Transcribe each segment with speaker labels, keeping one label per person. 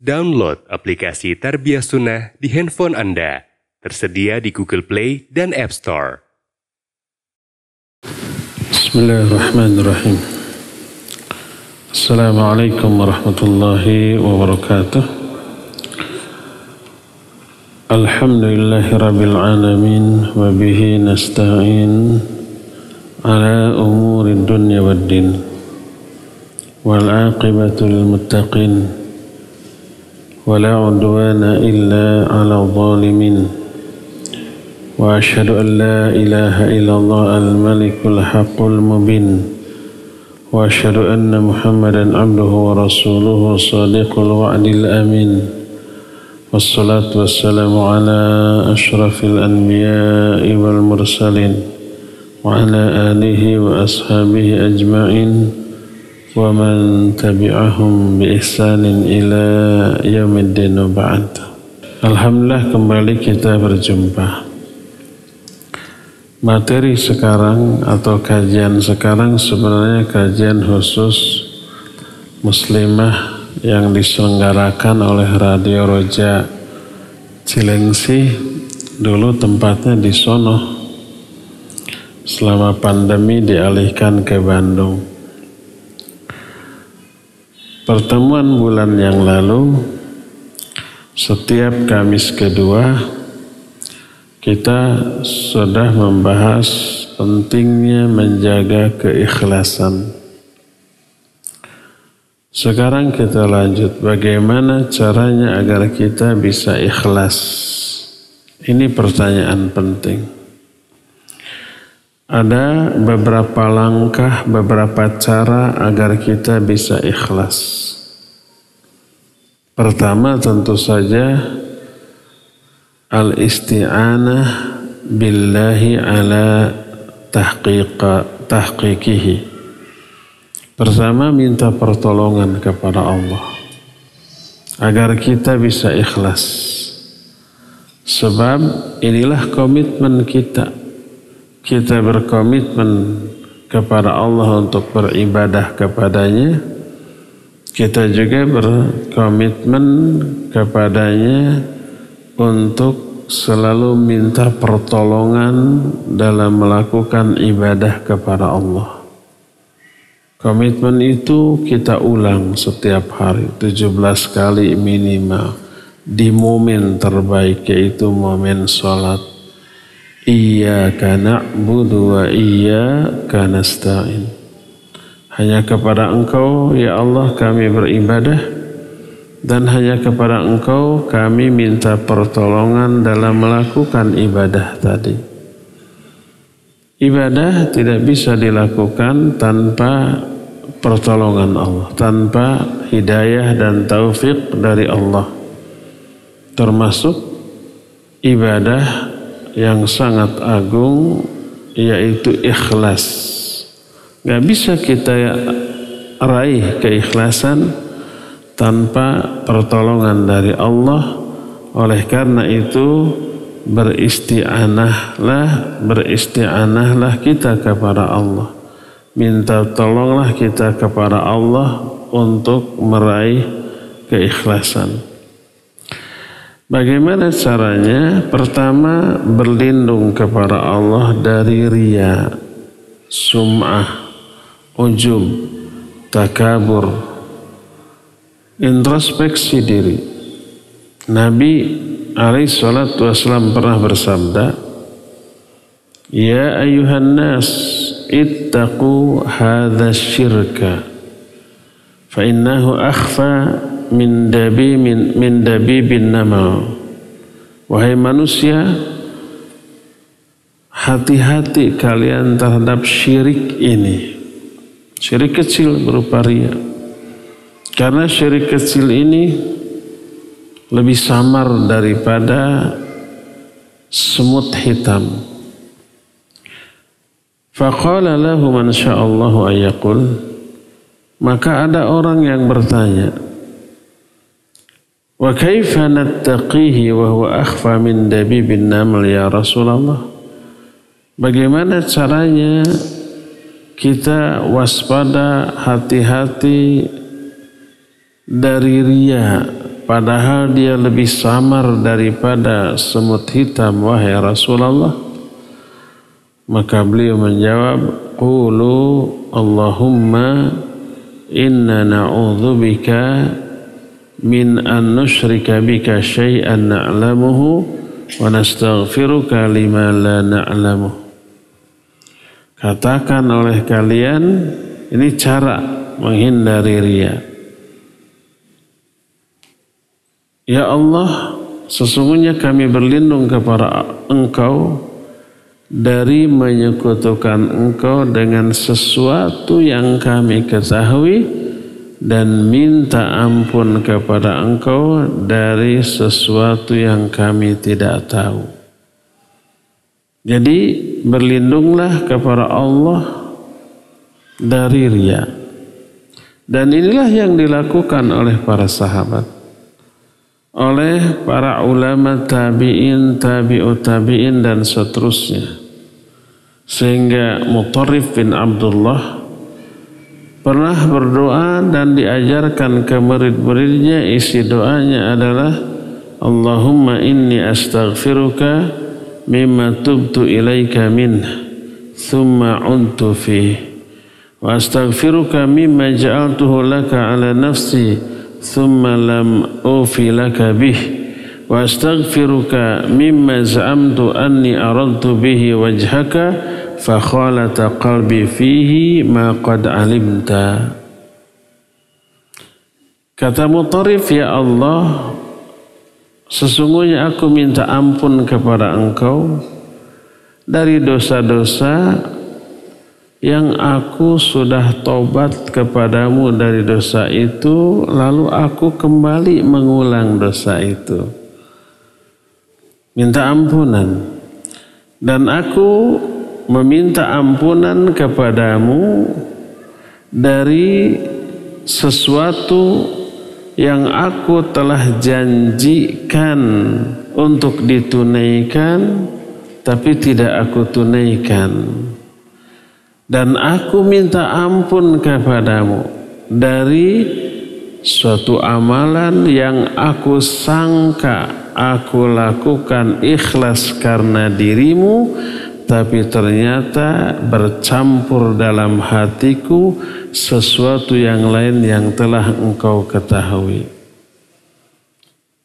Speaker 1: Download aplikasi Tarbiyah Sunnah di handphone Anda. Tersedia di Google Play dan App Store.
Speaker 2: Bismillahirrahmanirrahim. Assalamualaikum warahmatullahi wabarakatuh. Alhamdulillahi rabbil alamin wa bihi nasta'in ala umuri dunya waddin wal aqibatu lil muttaqin ولا عدوان إلا على الظالمين وأشهد أن لا إله إلا الله الملك الحق المبين وأشهد أن محمدا عبده ورسوله صادق الوعد الأمين والصلاة والسلام على أشرف الأنبياء والمرسلين وعلى آله وأصحابه أجمعين ومن tabi'ahum bi ihsanin ila yaumiddin wa ba'd. Alhamdulillah, kembali kita berjumpa. Materi sekarang atau kajian sekarang sebenarnya kajian khusus muslimah yang diselenggarakan oleh Radio Roja Cilengsi. Dulu tempatnya di sono, selama pandemi dialihkan ke Bandung. Pertemuan bulan yang lalu, setiap Kamis kedua, kita sudah membahas pentingnya menjaga keikhlasan. Sekarang kita lanjut, bagaimana caranya agar kita bisa ikhlas? Ini pertanyaan penting. Ada beberapa langkah, beberapa cara agar kita bisa ikhlas. Pertama tentu saja al-isti'anah billahi ala tahqiqihi. Pertama, minta pertolongan kepada Allah agar kita bisa ikhlas. Sebab inilah komitmen kita. Kita berkomitmen kepada Allah untuk beribadah kepadanya. Kita juga berkomitmen kepadanya untuk selalu minta pertolongan dalam melakukan ibadah kepada Allah. Komitmen itu kita ulang setiap hari 17 kali minimal di momen terbaik, yaitu momen sholat. Iyyaka na'budu wa iyyaka nasta'in. Hanya kepada Engkau ya Allah kami beribadah, dan hanya kepada Engkau kami minta pertolongan dalam melakukan ibadah tadi. Ibadah tidak bisa dilakukan tanpa pertolongan Allah, tanpa hidayah dan taufik dari Allah. Termasuk ibadah yang sangat agung, yaitu ikhlas. Gak bisa kita raih keikhlasan tanpa pertolongan dari Allah. Oleh karena itu beristi'anahlah kita kepada Allah. Minta tolonglah kita kepada Allah untuk meraih keikhlasan. Bagaimana caranya? Pertama, berlindung kepada Allah dari riya, sum'ah, ujub, takabur, introspeksi diri. Nabi alaihissalam pernah bersabda, "Ya ayuhan nas, ittaqu hadha syirka, fa innahu akhfa min dabibin namal." Wahai manusia, hati-hati kalian terhadap syirik ini. Syirik kecil berupa riya. Karena syirik kecil ini lebih samar daripada semut hitam. Faqala lahu man sya'allahu ayyaqul. Maka ada orang yang bertanya, wa kaifa nattaqihi wa huwa akhfa min dabibin naml ya Rasulullah? Bagaimana caranya kita waspada, hati-hati dari riya, padahal dia lebih samar daripada semut hitam, wahai Rasulullah? Maka beliau menjawab, qulu Allahumma inna na'udzubika min an nusyrika bika syai'an na'lamuhu wa nastaghfiruka lima la na'lamuh. Katakan oleh kalian, ini cara menghindari riya. Ya Allah, sesungguhnya kami berlindung kepada Engkau dari menyekutukan Engkau dengan sesuatu yang kami ketahui dan minta ampun kepada Engkau dari sesuatu yang kami tidak tahu. Jadi berlindunglah kepada Allah dari riya. Dan inilah yang dilakukan oleh para sahabat, oleh para ulama tabi'in, tabi'ut tabi'in dan seterusnya. Sehingga Mutarrif bin Abdullah pernah berdoa dan diajarkan ke murid-muridnya, isi doanya adalah Allahumma inni astaghfiruka mimma tubtu ilaika minh thumma untu fih wa astaghfiruka mimma ja'altuhu laka ala nafsi thumma lam ufi laka bih wa astaghfiruka mimma za'amtu anni aradtu bihi wajhaka fa khalata qalbi fihi ma qad alimta. Kata Mutarrif, ya Allah, sesungguhnya aku minta ampun kepada Engkau dari dosa-dosa yang aku sudah tobat kepadamu dari dosa itu, lalu aku kembali mengulang dosa itu. Minta ampunan. Dan aku meminta ampunan kepadamu dari sesuatu yang aku telah janjikan untuk ditunaikan tapi tidak aku tunaikan. Dan aku minta ampun kepadamu dari suatu amalan yang aku sangka aku lakukan ikhlas karena dirimu, tapi ternyata bercampur dalam hatiku sesuatu yang lain yang telah engkau ketahui.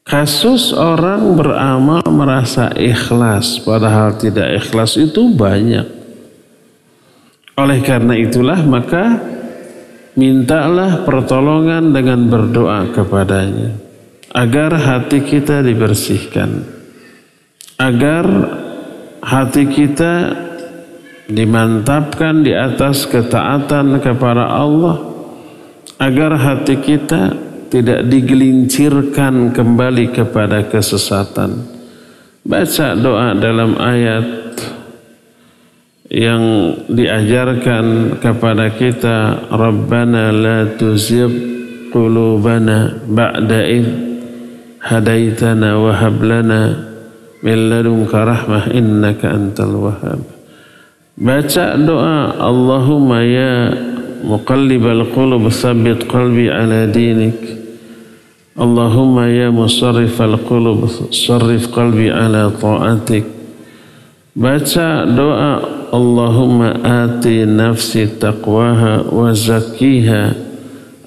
Speaker 2: Kasus orang beramal merasa ikhlas padahal tidak ikhlas itu banyak. Oleh karena itulah maka mintalah pertolongan dengan berdoa kepadanya agar hati kita dibersihkan, agar hati kita dimantapkan di atas ketaatan kepada Allah, agar hati kita tidak digelincirkan kembali kepada kesesatan. Baca doa dalam ayat yang diajarkan kepada kita, Rabbana la tuzigh qulubana ba'da idh hadaitana wa hab lana min ladunka rahmah innaka antal wahhab. Baca doa Allahumma ya muqallibal qulub tsabbit qalbi ala dinik. Allahumma ya musarrifal qulub sarrif qalbi ala ta'atik. Baca doa Allahumma ati nafsi taqwaha wa zakkiha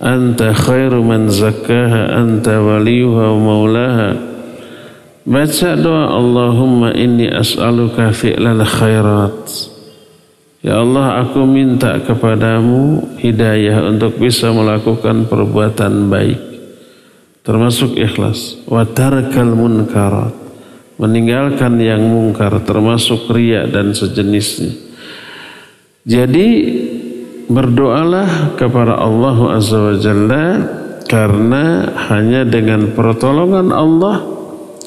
Speaker 2: anta khairu man zakkaha anta waliyuha wa maulaha. Baca doa Allahumma inni as'aluka fi'lal khairat. Ya Allah, aku minta kepadamu hidayah untuk bisa melakukan perbuatan baik, termasuk ikhlas. Wa tarkal munkarat, meninggalkan yang mungkar, termasuk riya dan sejenisnya. Jadi berdoalah kepada Allah Azza wa Jalla, karena hanya dengan pertolongan Allah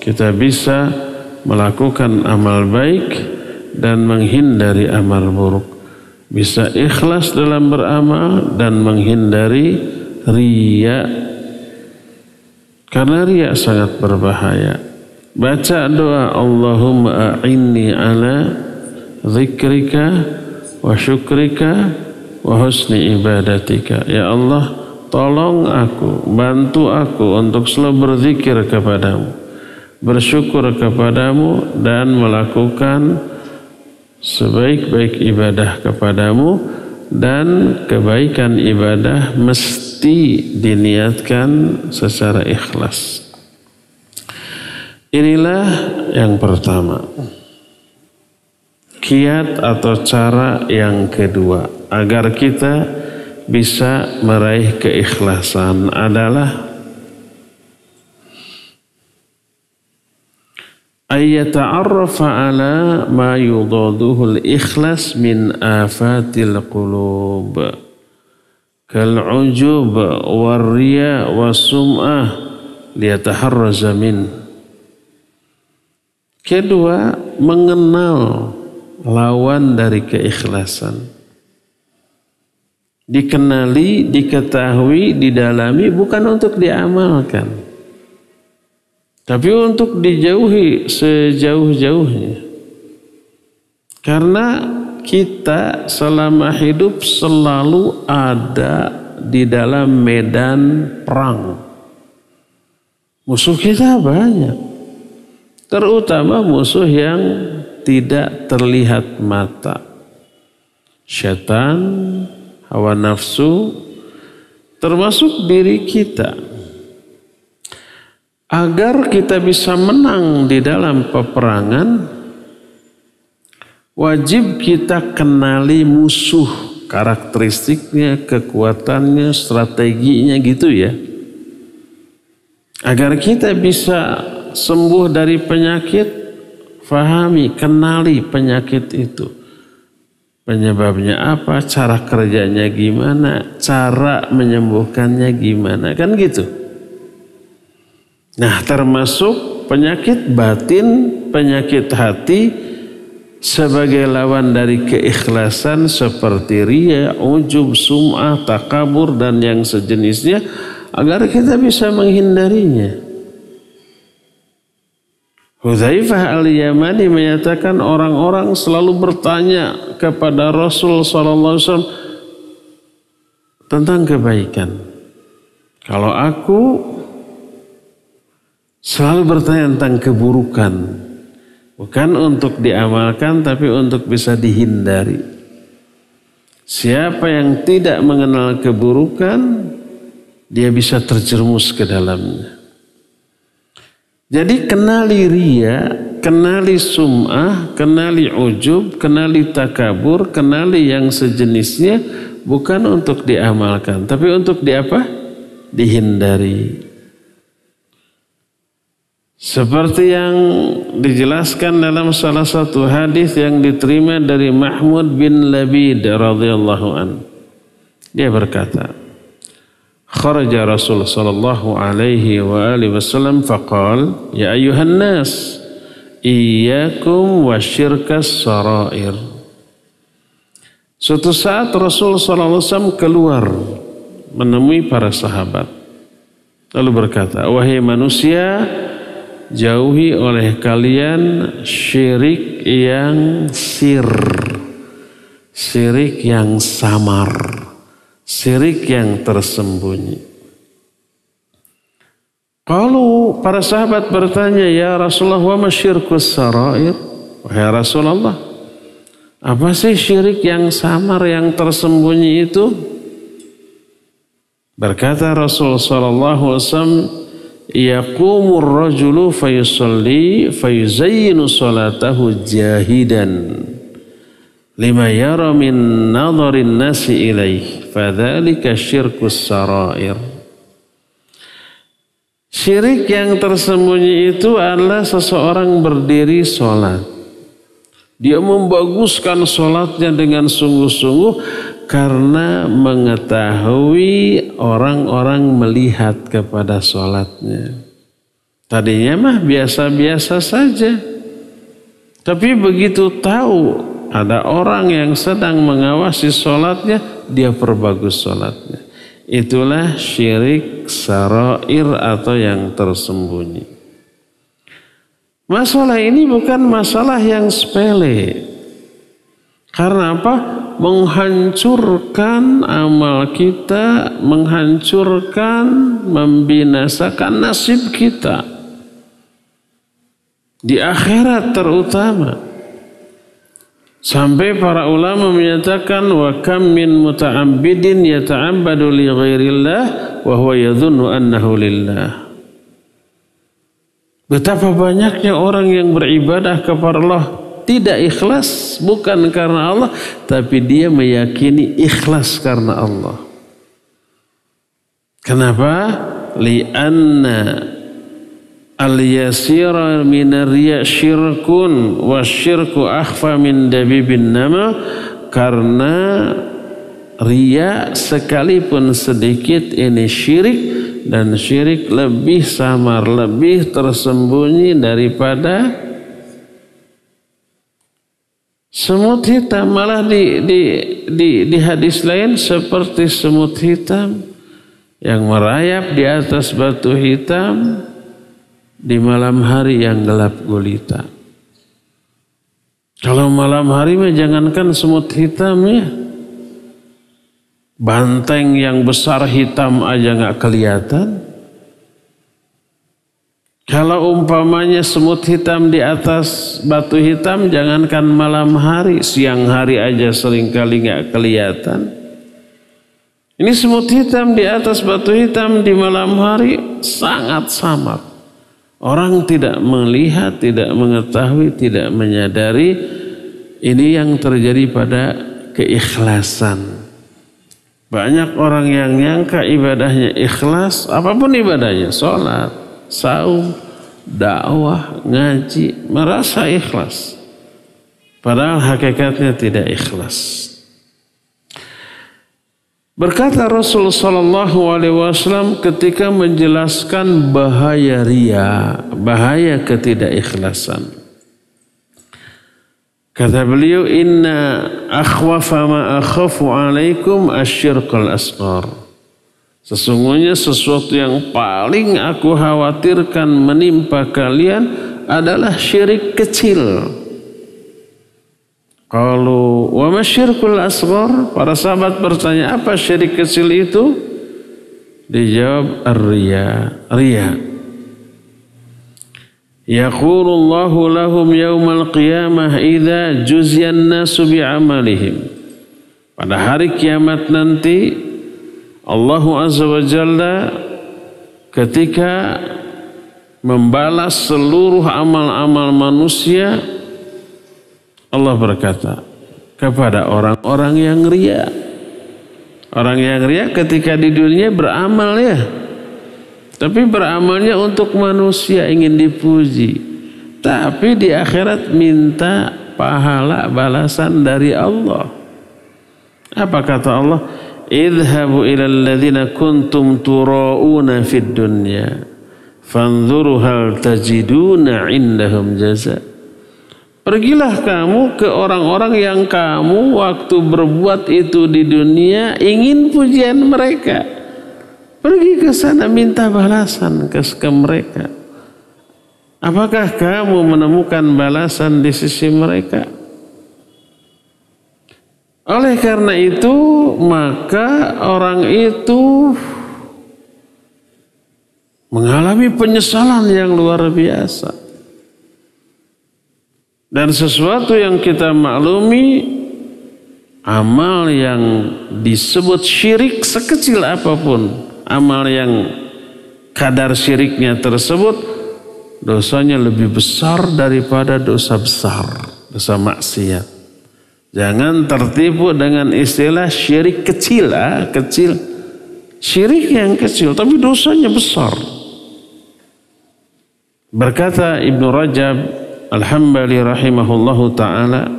Speaker 2: kita bisa melakukan amal baik dan menghindari amal buruk. Bisa ikhlas dalam beramal dan menghindari riya. Karena riya sangat berbahaya. Baca doa Allahumma a'inni ala zikrika wa syukrika wa husni ibadatika. Ya Allah, tolong aku, bantu aku untuk selalu berzikir kepadamu, bersyukur kepadamu, dan melakukan sebaik-baik ibadah kepadamu. Dan kebaikan ibadah mesti diniatkan secara ikhlas. Inilah yang pertama. Kiat atau cara yang kedua agar kita bisa meraih keikhlasan adalah ayyata'arrafa ala ma yudaduhul ikhlas min afatil qulub kal'ujub warriya wasum'ah liyataharraza min. Kedua, mengenal lawan dari keikhlasan. Dikenali, diketahui, didalami bukan untuk diamalkan, tapi untuk dijauhi sejauh-jauhnya. Karena kita selama hidup selalu ada di dalam medan perang. Musuh kita banyak, terutama musuh yang tidak terlihat mata. Syaitan, hawa nafsu, termasuk diri kita. Agar kita bisa menang di dalam peperangan, wajib kita kenali musuh, karakteristiknya, kekuatannya, strateginya gitu ya. Agar kita bisa sembuh dari penyakit, fahami, kenali penyakit itu. Penyebabnya apa, cara kerjanya gimana, cara menyembuhkannya gimana, kan gitu. Nah, termasuk penyakit batin, penyakit hati sebagai lawan dari keikhlasan seperti riya, ujub, sum'ah, takabur dan yang sejenisnya, agar kita bisa menghindarinya. Hudzaifah al-Yamani menyatakan orang-orang selalu bertanya kepada Rasul SAW tentang kebaikan. Kalau aku selalu bertanya tentang keburukan, bukan untuk diamalkan tapi untuk bisa dihindari. Siapa yang tidak mengenal keburukan, dia bisa terjerumus ke dalamnya. Jadi kenali riya, kenali sum'ah, kenali ujub, kenali takabur, kenali yang sejenisnya, bukan untuk diamalkan tapi untuk dihindari. Seperti yang dijelaskan dalam salah satu hadis yang diterima dari Mahmud bin Labid radhiyallahu an. Dia berkata, kharaja Rasul sallallahu alaihi wa alihi wasallam faqal, ya ayuhan nas, iyyakum wasyirkas sarair. Suatu saat Rasul sallallahu alaihi wasallam keluar menemui para sahabat. Lalu berkata, wahai manusia, jauhi oleh kalian syirik yang syirik yang samar, syirik yang tersembunyi. Kalau para sahabat bertanya, ya Rasulullah, wa masyirkus sarair? Wahai Rasulullah, apa sih syirik yang samar, yang tersembunyi itu? Berkata Rasul sallallahu alaihi wasallam, yaqumur rajulu fayusalli fayuzayyinu salatahu jahidan lima yara min nadharin nasi ilaih fadzalika syirkus sarair. Syirik yang tersembunyi itu adalah seseorang berdiri sholat, dia membaguskan sholatnya dengan sungguh-sungguh karena mengetahui orang-orang melihat kepada sholatnya. Tadinya mah biasa-biasa saja, tapi begitu tahu ada orang yang sedang mengawasi sholatnya, dia perbagus sholatnya. Itulah syirik sarair atau yang tersembunyi. Masalah ini bukan masalah yang sepele. Karena apa? menghancurkan amal kita, menghancurkan, membinasakan nasib kita di akhirat terutama. Sampai para ulama menyatakan wa kam min muta'abbidin yata'abbadu li ghairillah wa huwa yadhunnu annahu lillah. Betapa banyaknya orang yang beribadah kepada Allah tidak ikhlas bukan karena Allah, tapi dia meyakini ikhlas karena Allah. Kenapa? Li'anna al-yasira minar riya syirkun wa syirku akhfa min dabibin nama. Karena riya sekalipun sedikit ini syirik, dan syirik lebih samar, lebih tersembunyi daripada semut hitam. Malah di hadis lain seperti semut hitam yang merayap di atas batu hitam di malam hari yang gelap gulita. Kalau malam hari mah jangankan semut hitam ya, banteng yang besar hitam aja nggak kelihatan. Kalau umpamanya semut hitam di atas batu hitam, jangankan malam hari, siang hari aja seringkali nggak kelihatan. Ini semut hitam di atas batu hitam di malam hari sangat samar. Orang tidak melihat, tidak mengetahui, tidak menyadari. Ini yang terjadi pada keikhlasan. Banyak orang yang nyangka ibadahnya ikhlas, apapun ibadahnya, sholat, saum, dakwah, ngaji, merasa ikhlas. Padahal hakikatnya tidak ikhlas. Berkata Rasulullah SAW ketika menjelaskan bahaya riya, bahaya ketidakikhlasan. Kata beliau, inna akhwafa ma akhafu alaikum asyirkul asghar. Sesungguhnya sesuatu yang paling aku khawatirkan menimpa kalian adalah syirik kecil. Kalau wa masyirkul asghar, para sahabat bertanya, apa syirik kecil itu? Dijawab ar-riya, riya. Yaqulullahu lahum yaumal qiyamah idza juziyan nasu bi'amalihim. Pada hari kiamat nanti Allah Azza wa Jalla ketika membalas seluruh amal-amal manusia, Allah berkata kepada orang-orang yang riya. Orang yang riya ketika di dunia beramal ya, tapi beramalnya untuk manusia, ingin dipuji. Tapi di akhirat minta pahala balasan dari Allah. Apa kata Allah? Idhabu ilal ladzina kuntum tura'una fid dunya fanzuru hal tajiduna indahum jaza. Pergilah kamu ke orang-orang yang kamu waktu berbuat itu di dunia ingin pujian mereka. Pergi ke sana minta balasan ke mereka. Apakah kamu menemukan balasan di sisi mereka? Oleh karena itu, maka orang itu mengalami penyesalan yang luar biasa. Dan sesuatu yang kita maklumi, amal yang disebut syirik sekecil apapun, amal yang kadar syiriknya tersebut, dosanya lebih besar daripada dosa besar, dosa maksiat. Jangan tertipu dengan istilah syirik kecil, kecil. Syirik yang kecil, tapi dosanya besar. Berkata Ibnu Rajab Al-Hambali rahimahullahu ta'ala,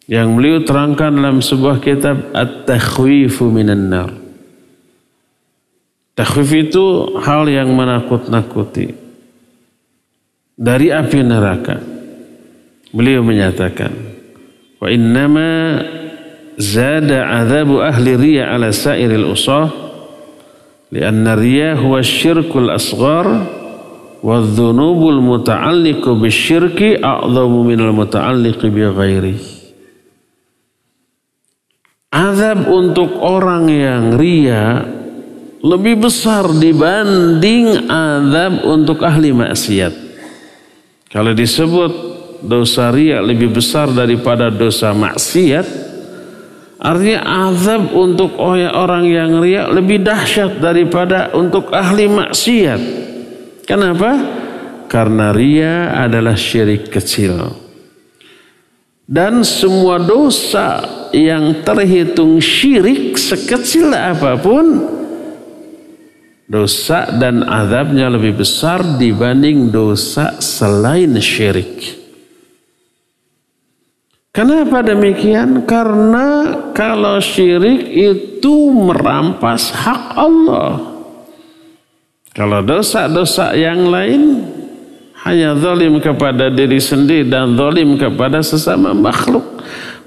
Speaker 2: yang beliau terangkan dalam sebuah kitab At-Takhwifu minan nar. Takhwif itu hal yang menakut-nakuti dari api neraka. Beliau menyatakan, wa innama zada azabu ahli riya ala sairil usah lianna riya huwa syirkul asghar wa dhunubul muta'alliqu bisyirki a'zamu minal muta'alliqi bi ghairi. azab untuk orang yang riya lebih besar dibanding azab untuk ahli maksiat. Kalau disebut dosa riya lebih besar daripada dosa maksiat, artinya azab untuk orang yang riya lebih dahsyat daripada untuk ahli maksiat. Kenapa? Karena riya adalah syirik kecil. Dan semua dosa yang terhitung syirik sekecil apapun, dosa dan azabnya lebih besar dibanding dosa selain syirik. Kenapa demikian? Karena kalau syirik itu merampas hak Allah. Kalau dosa-dosa yang lain hanya zalim kepada diri sendiri dan zalim kepada sesama makhluk.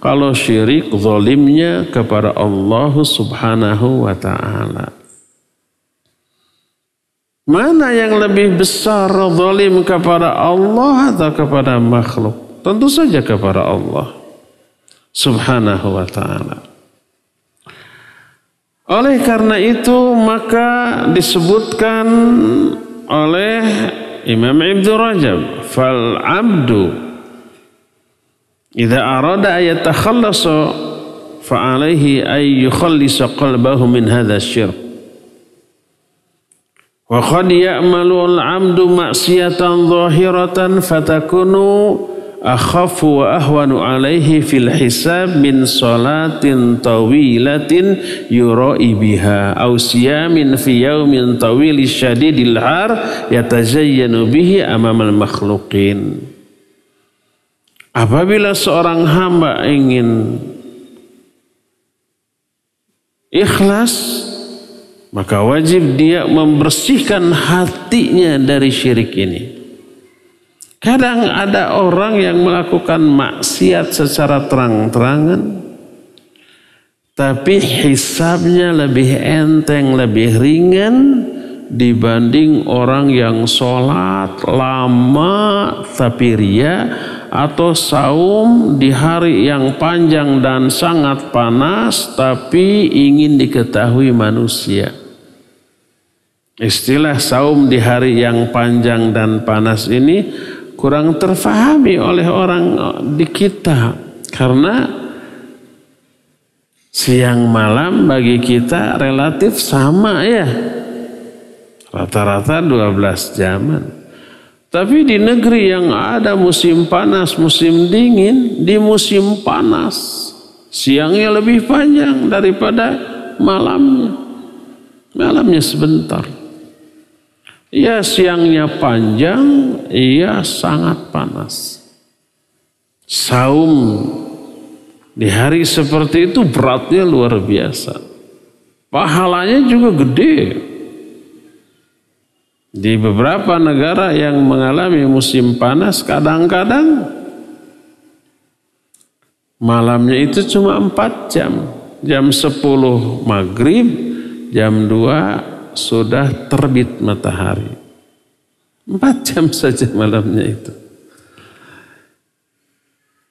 Speaker 2: Kalau syirik zalimnya kepada Allah Subhanahu wa ta'ala. Mana yang lebih besar, zalim kepada Allah atau kepada makhluk? Tentu saja kepada Allah Subhanahu wa ta'ala. Oleh karena itu maka disebutkan oleh Imam Ibn Rajab, fal abdu idza arada ayat takhallasa fa alaihi ay yukhallisa qalbahu min hadha syirk. Wa qad ya'malu al-'abdu ma'siyatan zahiratan fatakunu akhafu wa ahwanu alaihi fil hisab min salatin tawilatin yura'i biha aw siyamin fi yaumin tawili syadidil har yatazayyanu bihi amamal makhluqin. Apabila seorang hamba ingin ikhlas, maka wajib dia membersihkan hatinya dari syirik ini. Kadang ada orang yang melakukan maksiat secara terang-terangan, tapi hisabnya lebih enteng, lebih ringan dibanding orang yang sholat lama tapi riya, atau saum di hari yang panjang dan sangat panas tapi ingin diketahui manusia. Istilah saum di hari yang panjang dan panas ini kurang terfahami oleh orang di kita, karena siang malam bagi kita relatif sama ya, rata-rata 12 jaman. Tapi di negeri yang ada musim panas, musim dingin, di musim panas siangnya lebih panjang daripada malamnya. Malamnya sebentar. Ya siangnya panjang, iya sangat panas. Saum di hari seperti itu beratnya luar biasa. Pahalanya juga gede. Di beberapa negara yang mengalami musim panas, kadang-kadang malamnya itu cuma 4 jam. Jam 10 maghrib, jam 2 sudah terbit matahari. 4 jam saja malamnya itu.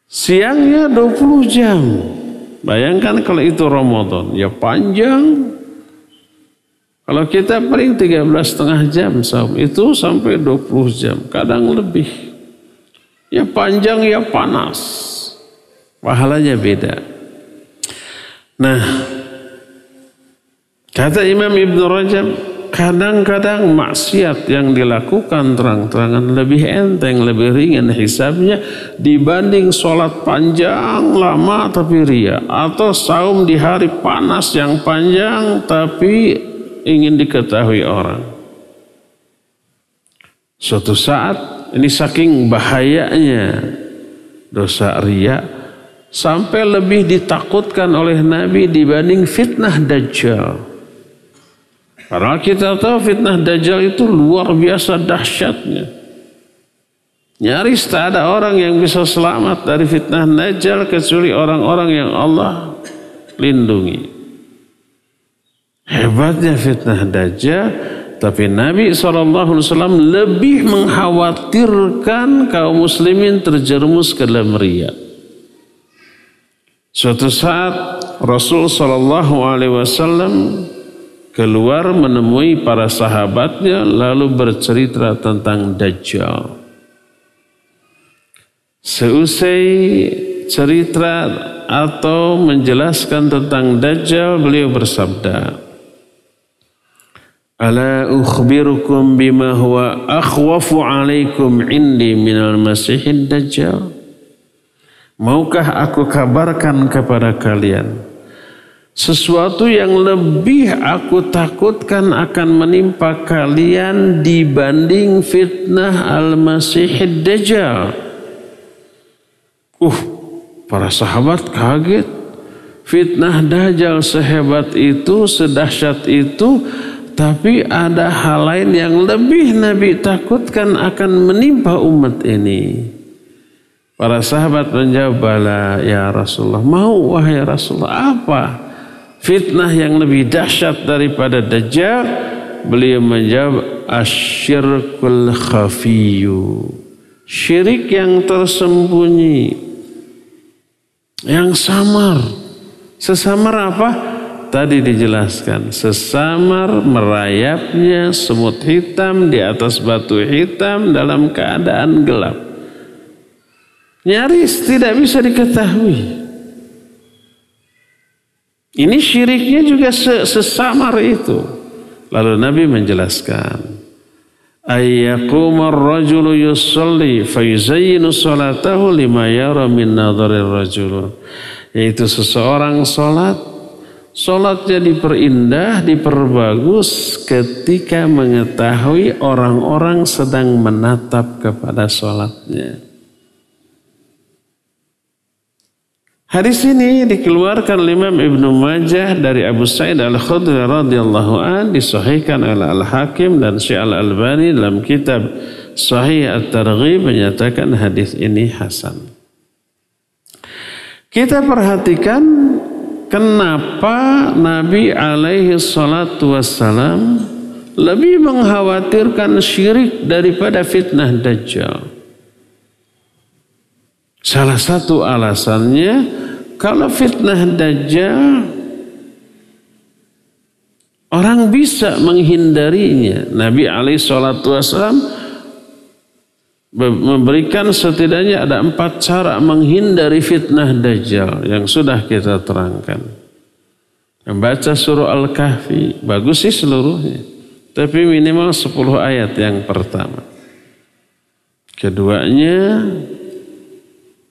Speaker 2: Siangnya 20 jam. Bayangkan kalau itu Ramadan, ya panjang. Kalau kita paling 13,5 jam saum, itu sampai 20 jam, kadang lebih. Ya panjang ya panas. Pahalanya beda. Nah, kata Imam Ibn Rajab, kadang-kadang maksiat yang dilakukan terang-terangan lebih enteng, lebih ringan hisabnya dibanding sholat panjang lama tapi riya, atau saum di hari panas yang panjang tapi ingin diketahui orang. Suatu saat, ini saking bahayanya dosa riya, sampai lebih ditakutkan oleh Nabi dibanding fitnah Dajjal. Padahal kita tahu fitnah Dajjal itu luar biasa dahsyatnya. Nyaris tak ada orang yang bisa selamat dari fitnah Dajjal kecuali orang-orang yang Allah lindungi. Hebatnya fitnah Dajjal, tapi Nabi SAW lebih mengkhawatirkan kaum muslimin terjerumus ke dalam riya. Suatu saat Rasul sallallahu alaihi wasallam keluar menemui para sahabatnya lalu bercerita tentang Dajjal. Seusai cerita atau menjelaskan tentang Dajjal, beliau bersabda, "Ala ukhbirukum bima huwa akhwafu alaikum indi minal masihid Dajjal?" Maukah aku kabarkan kepada kalian sesuatu yang lebih aku takutkan akan menimpa kalian dibanding fitnah Al-Masihid Dajjal? Para sahabat kaget. Fitnah Dajjal sehebat itu, sedahsyat itu, tapi ada hal lain yang lebih Nabi takutkan akan menimpa umat ini. Para sahabat menjawab, "Bala ya Rasulullah." Mau wahai Rasulullah, apa fitnah yang lebih dahsyat daripada Dajjal? Beliau menjawab, asyirkul khafiyu, syirik yang tersembunyi, yang samar. Sesamar apa? Tadi dijelaskan, sesamar merayapnya semut hitam di atas batu hitam dalam keadaan gelap, nyaris tidak bisa diketahui. Ini syiriknya juga sesamar itu. Lalu Nabi menjelaskan, ayyaqumar rajulu yusalli fayuzayyinu salatahu lima yara min nadharir rajul. Yaitu seseorang salatnya diperindah, diperbagus ketika mengetahui orang-orang sedang menatap kepada salatnya. Hadis ini dikeluarkan oleh Imam Ibnu Majah dari Abu Sa'id Al-Khudri radhiyallahu an, disahihkan oleh Al-Hakim dan Syekh Al-Albani dalam kitab Sahih At-Targhib menyatakan hadis ini hasan. Kita perhatikan kenapa Nabi alaihi salatu wassalam lebih mengkhawatirkan syirik daripada fitnah Dajjal. Salah satu alasannya, kalau fitnah Dajjal orang bisa menghindarinya. Nabi alaihi salatu wassalam memberikan setidaknya ada 4 cara menghindari fitnah Dajjal yang sudah kita terangkan. Membaca surah Al-Kahfi, bagus sih seluruhnya, tapi minimal 10 ayat yang pertama. Keduanya,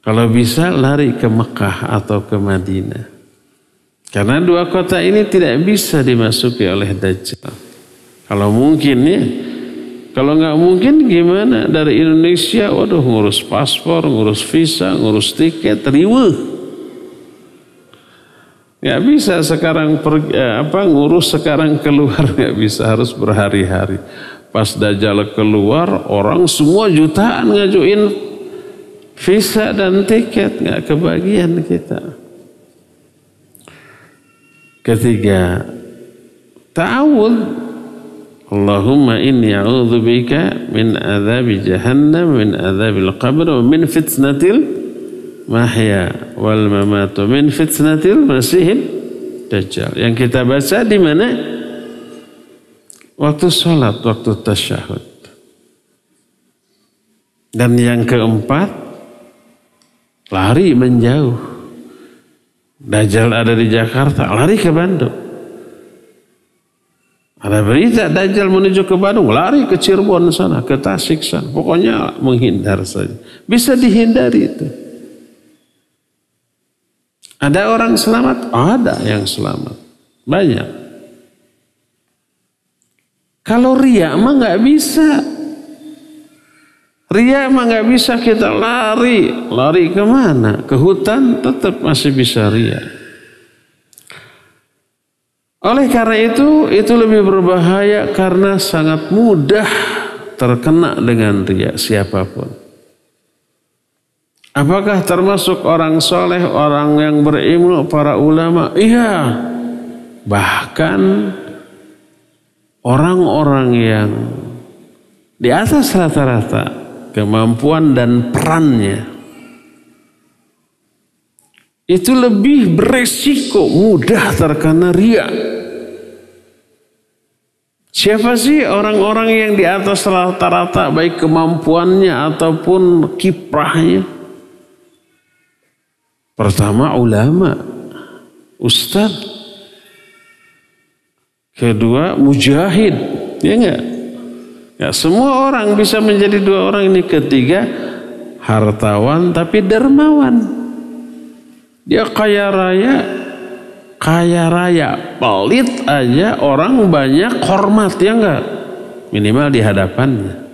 Speaker 2: kalau bisa lari ke Mekah atau ke Madinah. Karena 2 kota ini tidak bisa dimasuki oleh Dajjal. Kalau mungkin ya. Kalau nggak mungkin gimana? Dari Indonesia, waduh, ngurus paspor, ngurus visa, ngurus tiket, riweuh. Nggak bisa sekarang ngurus sekarang keluar, nggak bisa, harus berhari-hari. Pas Dajjal keluar, orang semua jutaan ngajuin visa dan tiket, nggak kebagian kita. Ketiga, ta'awudz. Allahumma inni a'udzubika min adzabi jahannam, min adzabil qabr, wa min fitnatil mahya wal mamat, wa min fitnatil masihid Dajjal. Yang kita baca di mana? Waktu salat, waktu tasyahud. Dan yang keempat, lari menjauh. Dajjal ada di Jakarta, lari ke Bandung. Ada berita Dajjal menuju ke Bandung, lari ke Cirebon sana, ke Tasik sana. Pokoknya menghindar saja. Bisa dihindari itu. Ada orang selamat? Ada yang selamat. Banyak. Kalau riya mah nggak bisa. Riya mah nggak bisa kita lari. Lari kemana? Ke hutan tetap masih bisa riya. Oleh karena itu lebih berbahaya karena sangat mudah terkena dengan riya siapapun. Apakah termasuk orang soleh, orang yang berilmu, para ulama? Iya. Bahkan orang-orang yang di atas rata-rata kemampuan dan perannya itu lebih beresiko, mudah terkena riya. Siapa sih orang-orang yang di atas rata-rata baik kemampuannya ataupun kiprahnya? Pertama ulama, ustaz. Kedua mujahid, ya enggak? Ya, semua orang bisa menjadi dua orang ini. Ketiga hartawan tapi dermawan. Dia kaya raya, pelit aja orang banyak hormat, ya enggak? Minimal di hadapannya.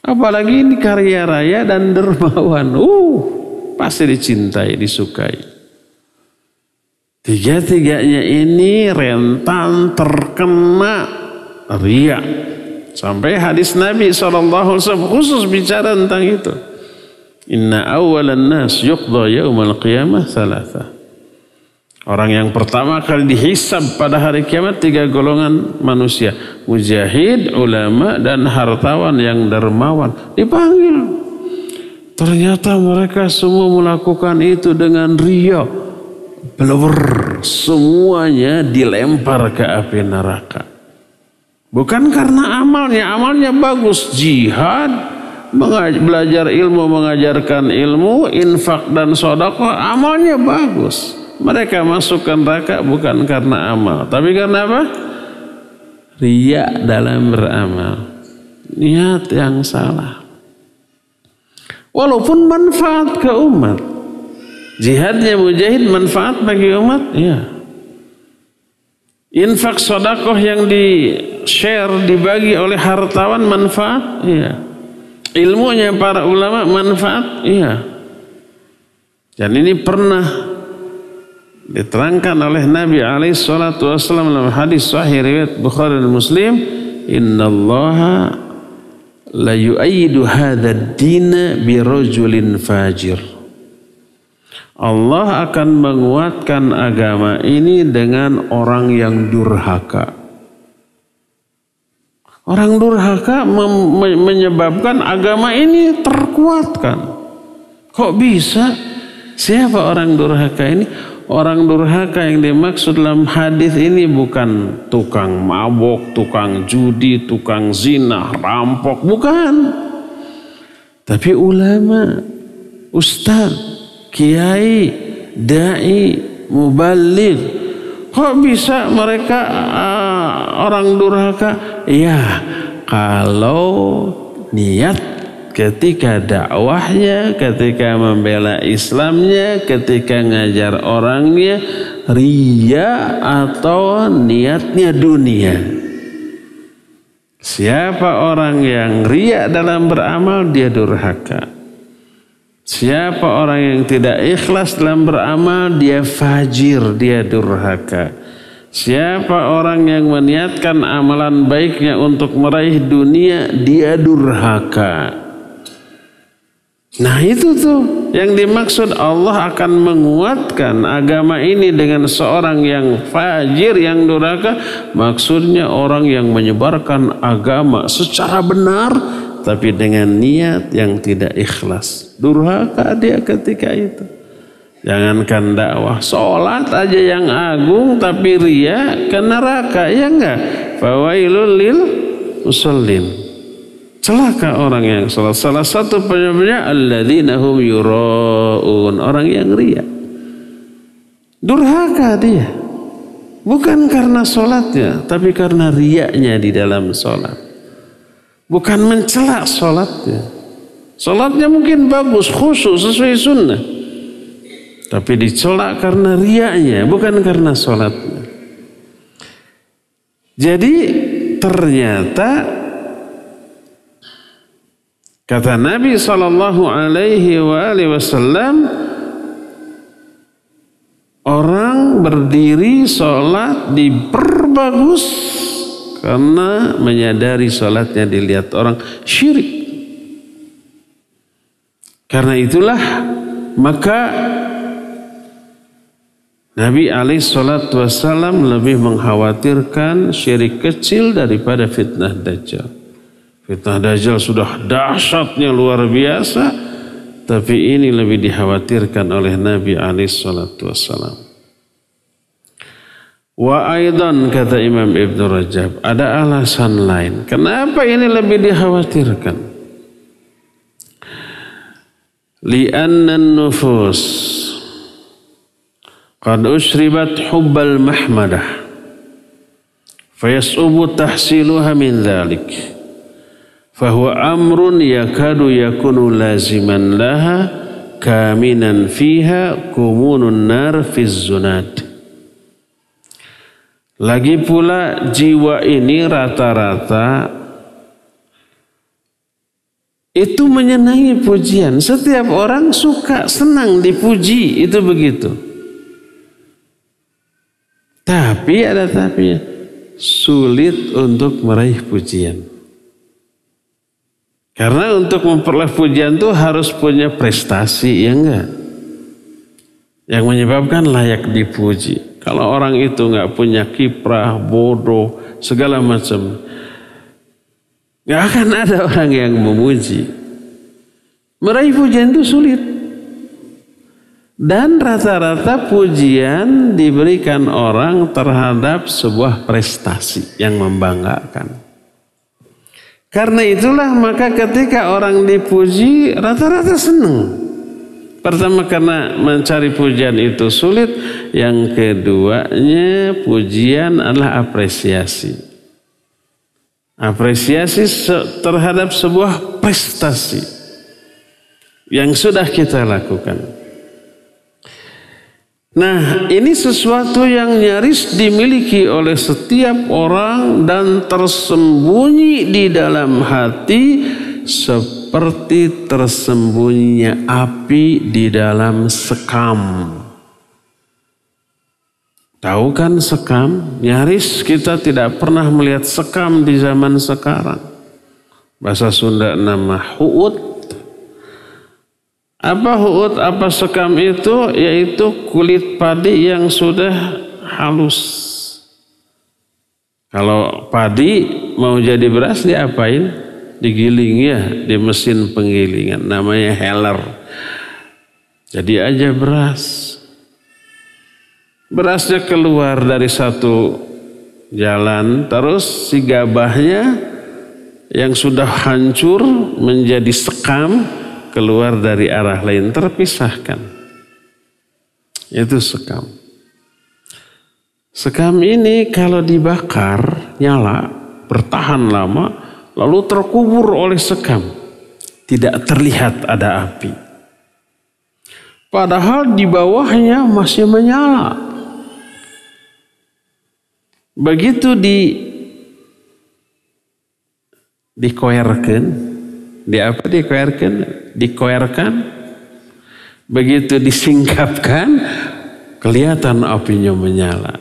Speaker 2: Apalagi ini kaya raya dan dermawan. Pasti dicintai, disukai. Tiga-tiganya ini rentan terkena riya. Sampai hadis Nabi SAW khusus bicara tentang itu. Inna awalan nas yuqda yaumal qiyamah thalatha. Orang yang pertama kali dihisab pada hari kiamat 3 golongan manusia. Mujahid, ulama, dan hartawan yang dermawan. Dipanggil. Ternyata mereka semua melakukan itu dengan riya. Blur. Semuanya dilempar ke api neraka. Bukan karena amalnya bagus. Jihad, belajar ilmu, mengajarkan ilmu, infak dan sedekah, amalnya bagus. Mereka masuk ke neraka bukan karena amal, tapi karena apa? Riya dalam beramal, niat yang salah. Walaupun manfaat ke umat, jihadnya mujahid manfaat bagi umat, ya. Infak sedekah yang di-share, dibagi oleh hartawan manfaat, iya. Ilmunya para ulama manfaat, iya. Dan ini pernah diterangkan oleh Nabi SAW dalam hadis sahih riwayat Bukhari dan Muslim, innallaha la yu'ayyidu hadzal dina bi rajulin fajir. Allah akan menguatkan agama ini dengan orang yang durhaka. Orang durhaka menyebabkan agama ini terkuatkan. Kok bisa? Siapa orang durhaka ini? Orang durhaka yang dimaksud dalam hadis ini bukan tukang mabok, tukang judi, tukang zina, rampok, bukan. Tapi ulama, ustaz, kiai, dai, mubaligh. Kok bisa mereka orang durhaka? Ya, kalau niat ketika dakwahnya, ketika membela Islamnya, ketika ngajar orangnya riya atau niatnya dunia. Siapa orang yang riya dalam beramal, dia durhaka. Siapa orang yang tidak ikhlas dalam beramal, dia fajir, dia durhaka. Siapa orang yang meniatkan amalan baiknya untuk meraih dunia, dia durhaka. Nah itu tuh yang dimaksud Allah akan menguatkan agama ini dengan seorang yang fajir, yang durhaka. Maksudnya orang yang menyebarkan agama secara benar tapi dengan niat yang tidak ikhlas. Durhaka dia ketika itu. Jangankan dakwah, sholat aja yang agung tapi riya ke neraka, ya enggak? Fawailul lil musallin. Celaka orang yang sholat. Salah satu penyebabnya alladzina hum yura'un, orang yang riya. Durhaka dia. Bukan karena sholatnya, tapi karena riyanya di dalam sholat. Bukan mencela sholatnya. Sholatnya mungkin bagus, khusyuk, sesuai sunnah. Tapi dicela karena riyanya, bukan karena sholatnya. Jadi ternyata kata Nabi SAW, orang berdiri sholat diperbagus karena menyadari sholatnya dilihat orang, syirik. Karena itulah maka Nabi SAW lebih mengkhawatirkan syirik kecil daripada fitnah Dajjal. Fitnah Dajjal sudah dahsyatnya luar biasa, tapi ini lebih dikhawatirkan oleh Nabi SAW. Wa aidan, kata Imam Ibn Rajab, ada alasan lain. Kenapa ini lebih dikhawatirkan? Li'anna an-nufus qad ushribat hubbal mahmadah fayas'ubu tahsiluha min dhalik fahuwa amrun yakadu yakunu laziman laha kaminan fiha kumunun nar fiz zunad. Lagi pula jiwa ini rata-rata itu menyenangi pujian. Setiap orang suka, senang dipuji, itu begitu. Tapi ada tapinya, sulit untuk meraih pujian. Karena untuk memperoleh pujian itu harus punya prestasi, ya enggak? Yang menyebabkan layak dipuji. Kalau orang itu nggak punya kiprah, bodoh, segala macam, nggak akan ada orang yang memuji. Meraih pujian itu sulit. Dan rata-rata pujian diberikan orang terhadap sebuah prestasi yang membanggakan. Karena itulah maka ketika orang dipuji rata-rata senang. Pertama karena mencari pujian itu sulit. Yang keduanya pujian adalah apresiasi. Apresiasi terhadap sebuah prestasi yang sudah kita lakukan. Nah, ini sesuatu yang nyaris dimiliki oleh setiap orang dan tersembunyi di dalam hati seperti tersembunyinya api di dalam sekam. Tahu kan sekam? Nyaris kita tidak pernah melihat sekam di zaman sekarang. Bahasa Sunda nama huut. Apa huut, apa sekam itu? Yaitu kulit padi yang sudah halus. Kalau padi mau jadi beras diapain? Digiling ya, di mesin penggilingan. Namanya heller. Jadi aja beras. Berasnya keluar dari satu jalan, terus si gabahnya yang sudah hancur menjadi sekam keluar dari arah lain, terpisahkan. Itu sekam. Sekam ini kalau dibakar nyala, bertahan lama, lalu terkubur oleh sekam. Tidak terlihat ada api. Padahal di bawahnya masih menyala. Begitu dikoerkan, begitu disingkapkan, kelihatan apinya menyala.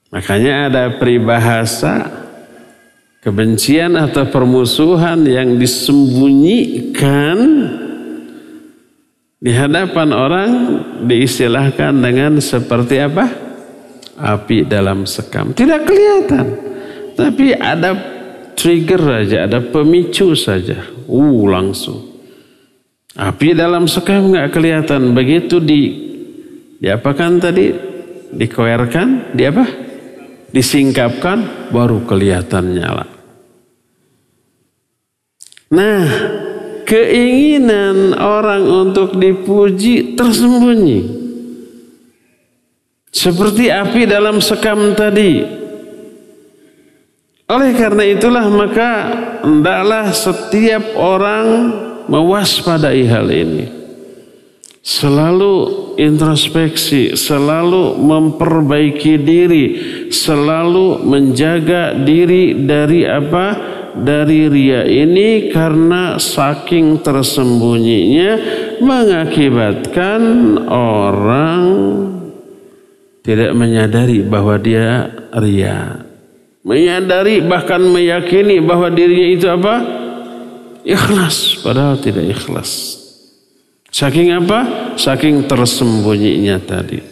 Speaker 2: Makanya ada peribahasa kebencian atau permusuhan yang disembunyikan di hadapan orang diistilahkan dengan seperti apa? Api dalam sekam. Tidak kelihatan. Tapi ada trigger aja, ada pemicu saja. Langsung. Api dalam sekam nggak kelihatan. Begitu diapakan tadi? Dikoerkan, disingkapkan, baru kelihatan nyala. Nah, keinginan orang untuk dipuji tersembunyi. Seperti api dalam sekam tadi. Oleh karena itulah maka hendaklah setiap orang mewaspadai hal ini. Selalu introspeksi, selalu memperbaiki diri, selalu menjaga diri dari apa? Dari riya ini, karena saking tersembunyinya mengakibatkan orang tidak menyadari bahwa dia riya. Menyadari bahkan meyakini bahwa dirinya itu apa? Ikhlas, padahal tidak ikhlas. Saking apa? Saking tersembunyinya tadi.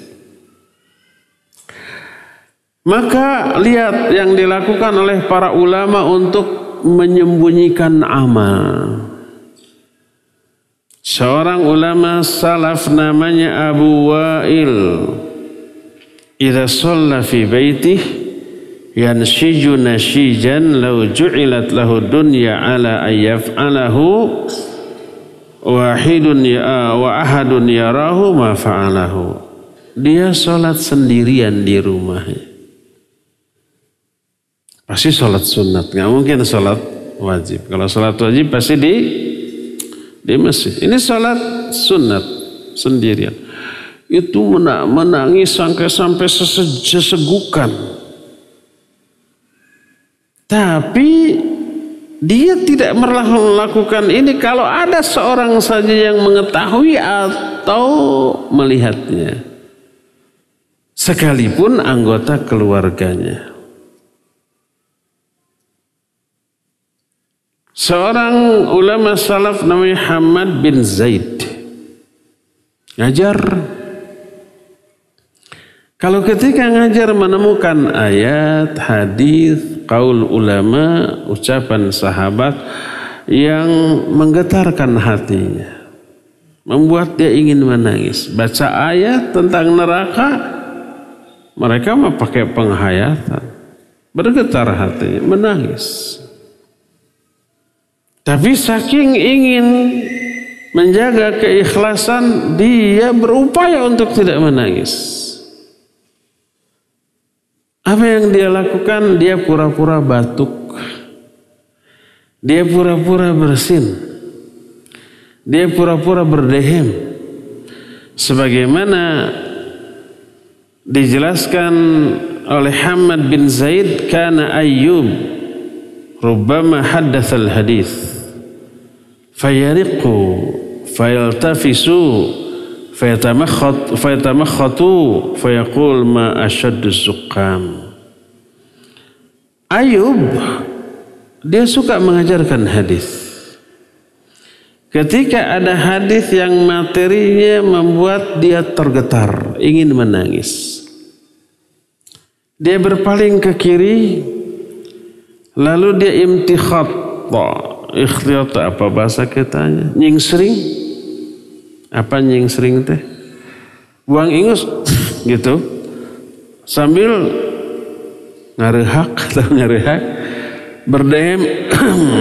Speaker 2: Maka lihat yang dilakukan oleh para ulama untuk menyembunyikan amal. Seorang ulama salaf namanya Abu Wa'il. Idza shalla fi baitih yanshiju nashijan law ju'ilat lahu dunya ala ayyaf'alahu wahidun wa ahadun yarahu ma fa'alahu. Dia sholat sendirian di rumahnya. Pasti sholat sunat, nggak mungkin sholat wajib. Kalau sholat wajib pasti di masjid. Ini sholat sunat sendirian. Itu menangis sampai sesegukan. Tapi dia tidak melakukan ini kalau ada seorang saja yang mengetahui atau melihatnya. Sekalipun anggota keluarganya. Seorang ulama salaf namanya Hamad bin Zaid ngajar. Kalau ketika ngajar menemukan ayat, hadis, qaul ulama, ucapan sahabat yang menggetarkan hatinya, membuat dia ingin menangis. Baca ayat tentang neraka, mereka mah pakai penghayatan, bergetar hatinya, menangis. Tapi saking ingin menjaga keikhlasan, dia berupaya untuk tidak menangis. Apa yang dia lakukan? Dia pura-pura batuk. Dia pura-pura bersin. Dia pura-pura berdehem. Sebagaimana dijelaskan oleh Hamad bin Zaid, kana Ayyub rubbama haddatsal hadits fayariqu fayaltafisu fayatamakhatu fayaqul ma ashaddu zuqam. Ayub dia suka mengajarkan hadis. Ketika ada hadis yang materinya membuat dia tergetar, ingin menangis, dia berpaling ke kiri, lalu dia imtikhat. Ikhtiyat apa bahasa kitanya? Nyingsring. Apa nyingsring teh? Buang ingus gitu. Sambil ngarehak atau ngarehak, berdehem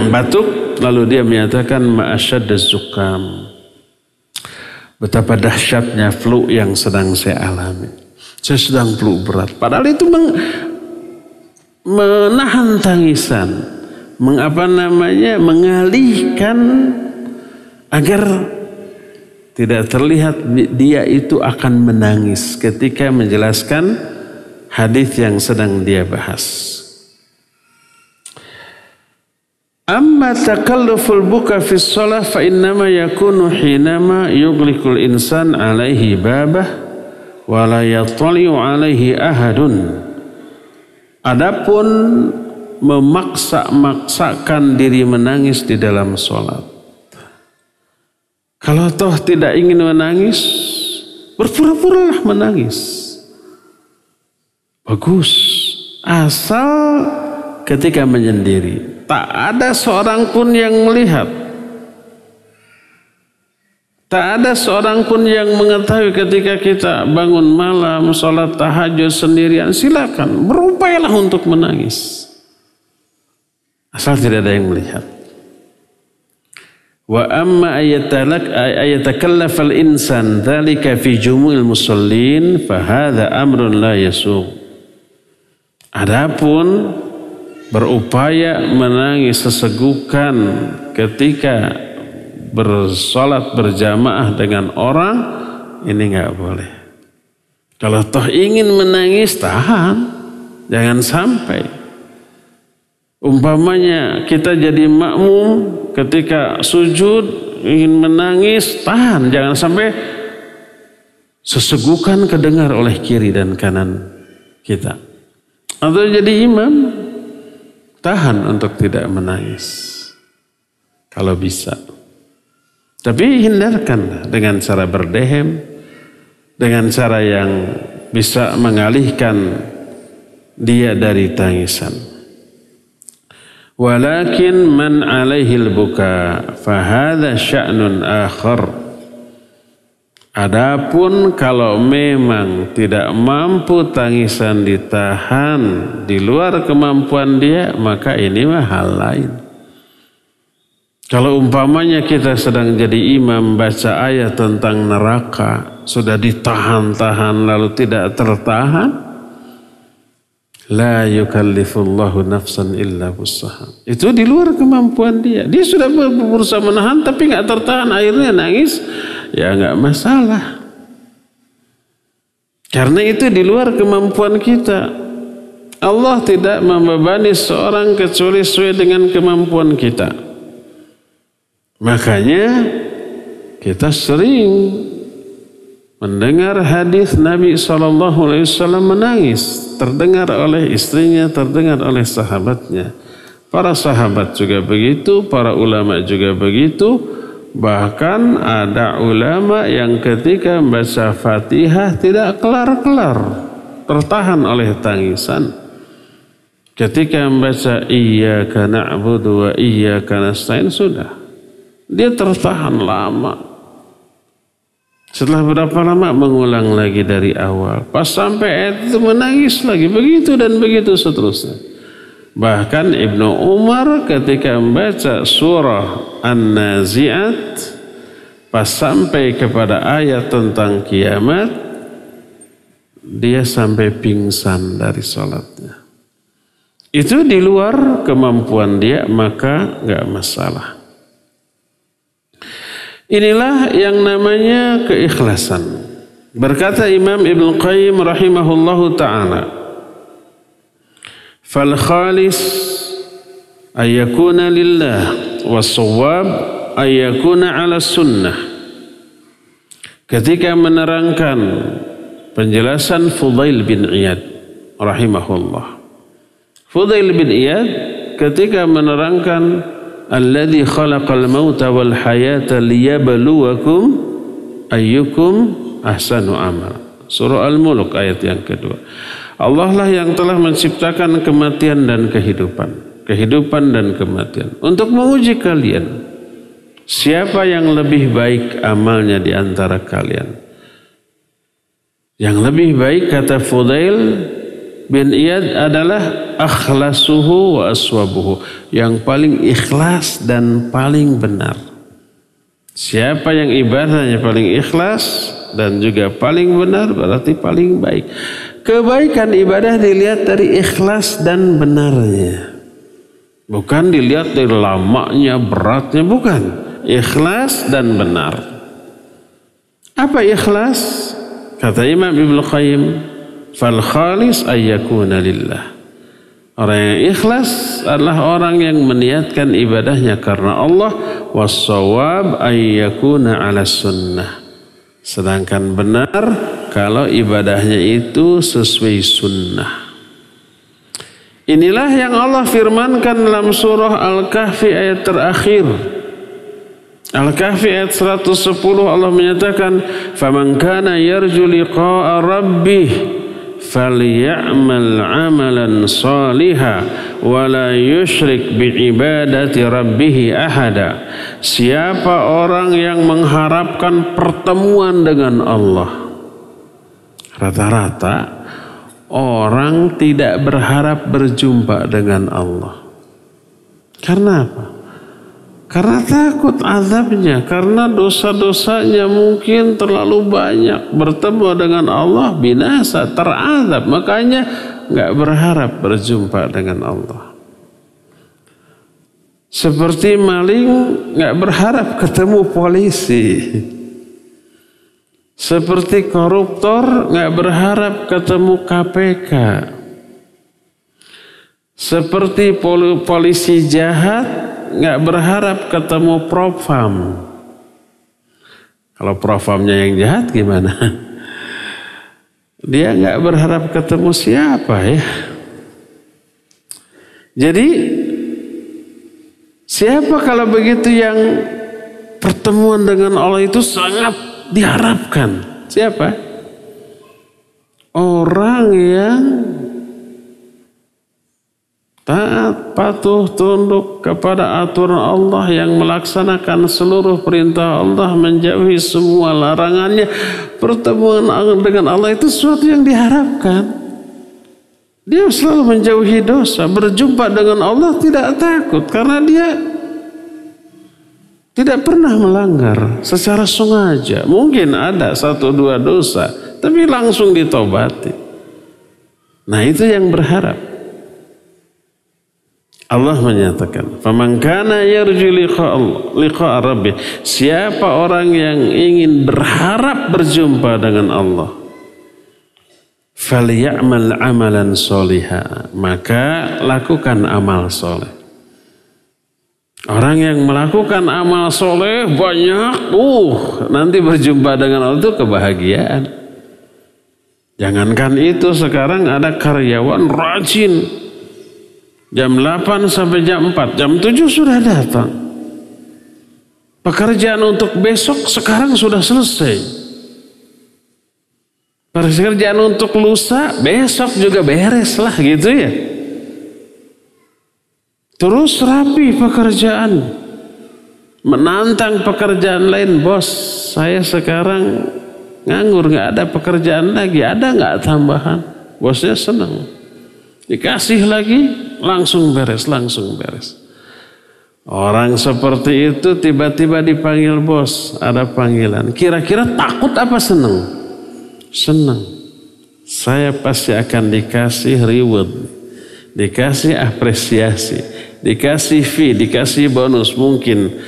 Speaker 2: batuk, lalu dia menyatakan ma'asyad az-zukam. Betapa dahsyatnya flu yang sedang saya alami. Saya sedang flu berat. Padahal itu menahan tangisan. Mengalihkan agar tidak terlihat dia itu akan menangis ketika menjelaskan hadis yang sedang dia bahas. Amma takalluful buka fi shalah fa innama yakunu hinama yughliqul insan alaihi babah wa la yattali'u alaihi ahadun. Adapun memaksa-maksakan diri menangis di dalam sholat. Kalau toh tidak ingin menangis, berpura-puralah menangis. Bagus. Asal ketika menyendiri. Tak ada seorang pun yang melihat. Tak ada seorang pun yang mengetahui ketika kita bangun malam, sholat tahajud sendirian. Silakan, berupayalah untuk menangis. Asal tidak ada yang melihat. Wa amma ayatakallaf al-insan dzalika fi jumu'il musallin fa hadza amrun la yasugh. Adapun berupaya menangis sesegukan ketika bersolat berjamaah dengan orang, ini enggak boleh. Kalau toh ingin menangis, tahan, jangan sampai. Umpamanya kita jadi makmum ketika sujud ingin menangis, tahan, jangan sampai sesegukan kedengar oleh kiri dan kanan kita. Atau jadi imam, tahan untuk tidak menangis kalau bisa. Tapi hindarkan dengan cara berdehem, dengan cara yang bisa mengalihkan dia dari tangisan. Walakin man alaihi al-buka fahadha sya'nun akhar. Adapun kalau memang tidak mampu tangisan ditahan di luar kemampuan dia, maka ini mah hal lain. Kalau umpamanya kita sedang jadi imam baca ayat tentang neraka, sudah ditahan-tahan lalu tidak tertahan, la yukallifullahu nafsan illa wus'aha. Itu di luar kemampuan dia. Dia sudah berusaha menahan tapi nggak tertahan, akhirnya nangis. Ya nggak masalah. Karena itu di luar kemampuan kita. Allah tidak membebani seorang kecuali sesuai dengan kemampuan kita. Makanya kita sering mendengar hadis Nabi SAW menangis. Terdengar oleh istrinya, terdengar oleh sahabatnya. Para sahabat juga begitu, para ulama juga begitu. Bahkan ada ulama yang ketika membaca Fatihah tidak kelar-kelar, tertahan oleh tangisan. Ketika membaca Iyyaka na'budu wa iyyaka nasta'in sudah. Dia tertahan lama. Setelah berapa lama mengulang lagi dari awal. Pas sampai ayat itu menangis lagi. Begitu dan begitu seterusnya. Bahkan Ibnu Umar ketika membaca surah An-Nazi'at pas sampai kepada ayat tentang kiamat, dia sampai pingsan dari sholatnya. Itu di luar kemampuan dia, maka nggak masalah. Inilah yang namanya keikhlasan. Berkata Imam Ibnu Qayyim rahimahullahu ta'ala, fal khalis ayyakuna lillah was-shawab ayyakuna ala sunnah. Ketika menerangkan penjelasan Fudail bin Iyad rahimahullah. Fudail bin Iyad ketika menerangkan alladzi khalaqal mauta wal hayata liyabluwakum ayyukum ahsanu amal. Surah Al-Mulk ayat yang kedua. Allah lah yang telah menciptakan kematian dan kehidupan. Kehidupan dan kematian. Untuk menguji kalian. Siapa yang lebih baik amalnya di antara kalian. Yang lebih baik kata Fudail bin Iyad adalah akhlasuhu wa aswabuhu. Yang paling ikhlas dan paling benar. Siapa yang ibadahnya paling ikhlas dan juga paling benar berarti paling baik. Kebaikan ibadah dilihat dari ikhlas dan benarnya. Bukan dilihat dari lamanya, beratnya, bukan. Ikhlas dan benar. Apa ikhlas? Kata Imam Ibnu Qayyim, fal khalis ayyakuna lillah. Orang yang ikhlas adalah orang yang meniatkan ibadahnya karena Allah. Was-shawab ayyakuna ala sunnah. Sedangkan benar kalau ibadahnya itu sesuai sunnah. Inilah yang Allah firmankan dalam surah Al-Kahfi ayat terakhir. Al-Kahfi ayat 110 Allah menyatakan, "Faman kana yarju liqa'a rabbih falyamal 'amalan shalihan wa la yusyrik bi'ibadati rabbih ahada." Siapa orang yang mengharapkan pertemuan dengan Allah? Rata-rata orang tidak berharap berjumpa dengan Allah. Karena apa? Karena takut azabnya, karena dosa-dosanya mungkin terlalu banyak. Bertemu dengan Allah binasa, terazab. Makanya nggak berharap berjumpa dengan Allah. Seperti maling nggak berharap ketemu polisi. Seperti koruptor nggak berharap ketemu KPK. Seperti polisi jahat nggak berharap ketemu Propam. Kalau Propamnya yang jahat gimana? Dia nggak berharap ketemu siapa ya. Jadi siapa kalau begitu yang pertemuan dengan Allah itu sangat diharapkan? Siapa? Orang yang taat, patuh, tunduk kepada aturan Allah, yang melaksanakan seluruh perintah Allah, menjauhi semua larangannya. Pertemuan dengan Allah itu sesuatu yang diharapkan. Dia selalu menjauhi dosa, berjumpa dengan Allah tidak takut karena dia tidak pernah melanggar secara sengaja. Mungkin ada 1-2 dosa, tapi langsung ditobati. Nah, itu yang berharap. Allah menyatakan, "Faman kana yarju liqa rabbih." Siapa orang yang ingin berharap berjumpa dengan Allah, "Falyamal amalan sholiha." Maka lakukan amal soleh. Orang yang melakukan amal soleh banyak, nanti berjumpa dengan Allah itu kebahagiaan. Jangankan itu, sekarang ada karyawan rajin. Jam 8 sampai jam 4, jam 7 sudah datang. Pekerjaan untuk besok sekarang sudah selesai. Pekerjaan untuk lusa besok juga beres lah gitu ya. Terus rapi pekerjaan. Menantang pekerjaan lain. Bos, saya sekarang nganggur, gak ada pekerjaan lagi. Ada gak tambahan? Bosnya senang. Dikasih lagi, langsung beres. Orang seperti itu tiba-tiba dipanggil bos. Ada panggilan. Kira-kira takut apa senang? Senang. Saya pasti akan dikasih reward, dikasih apresiasi, dikasih fee, dikasih bonus, mungkin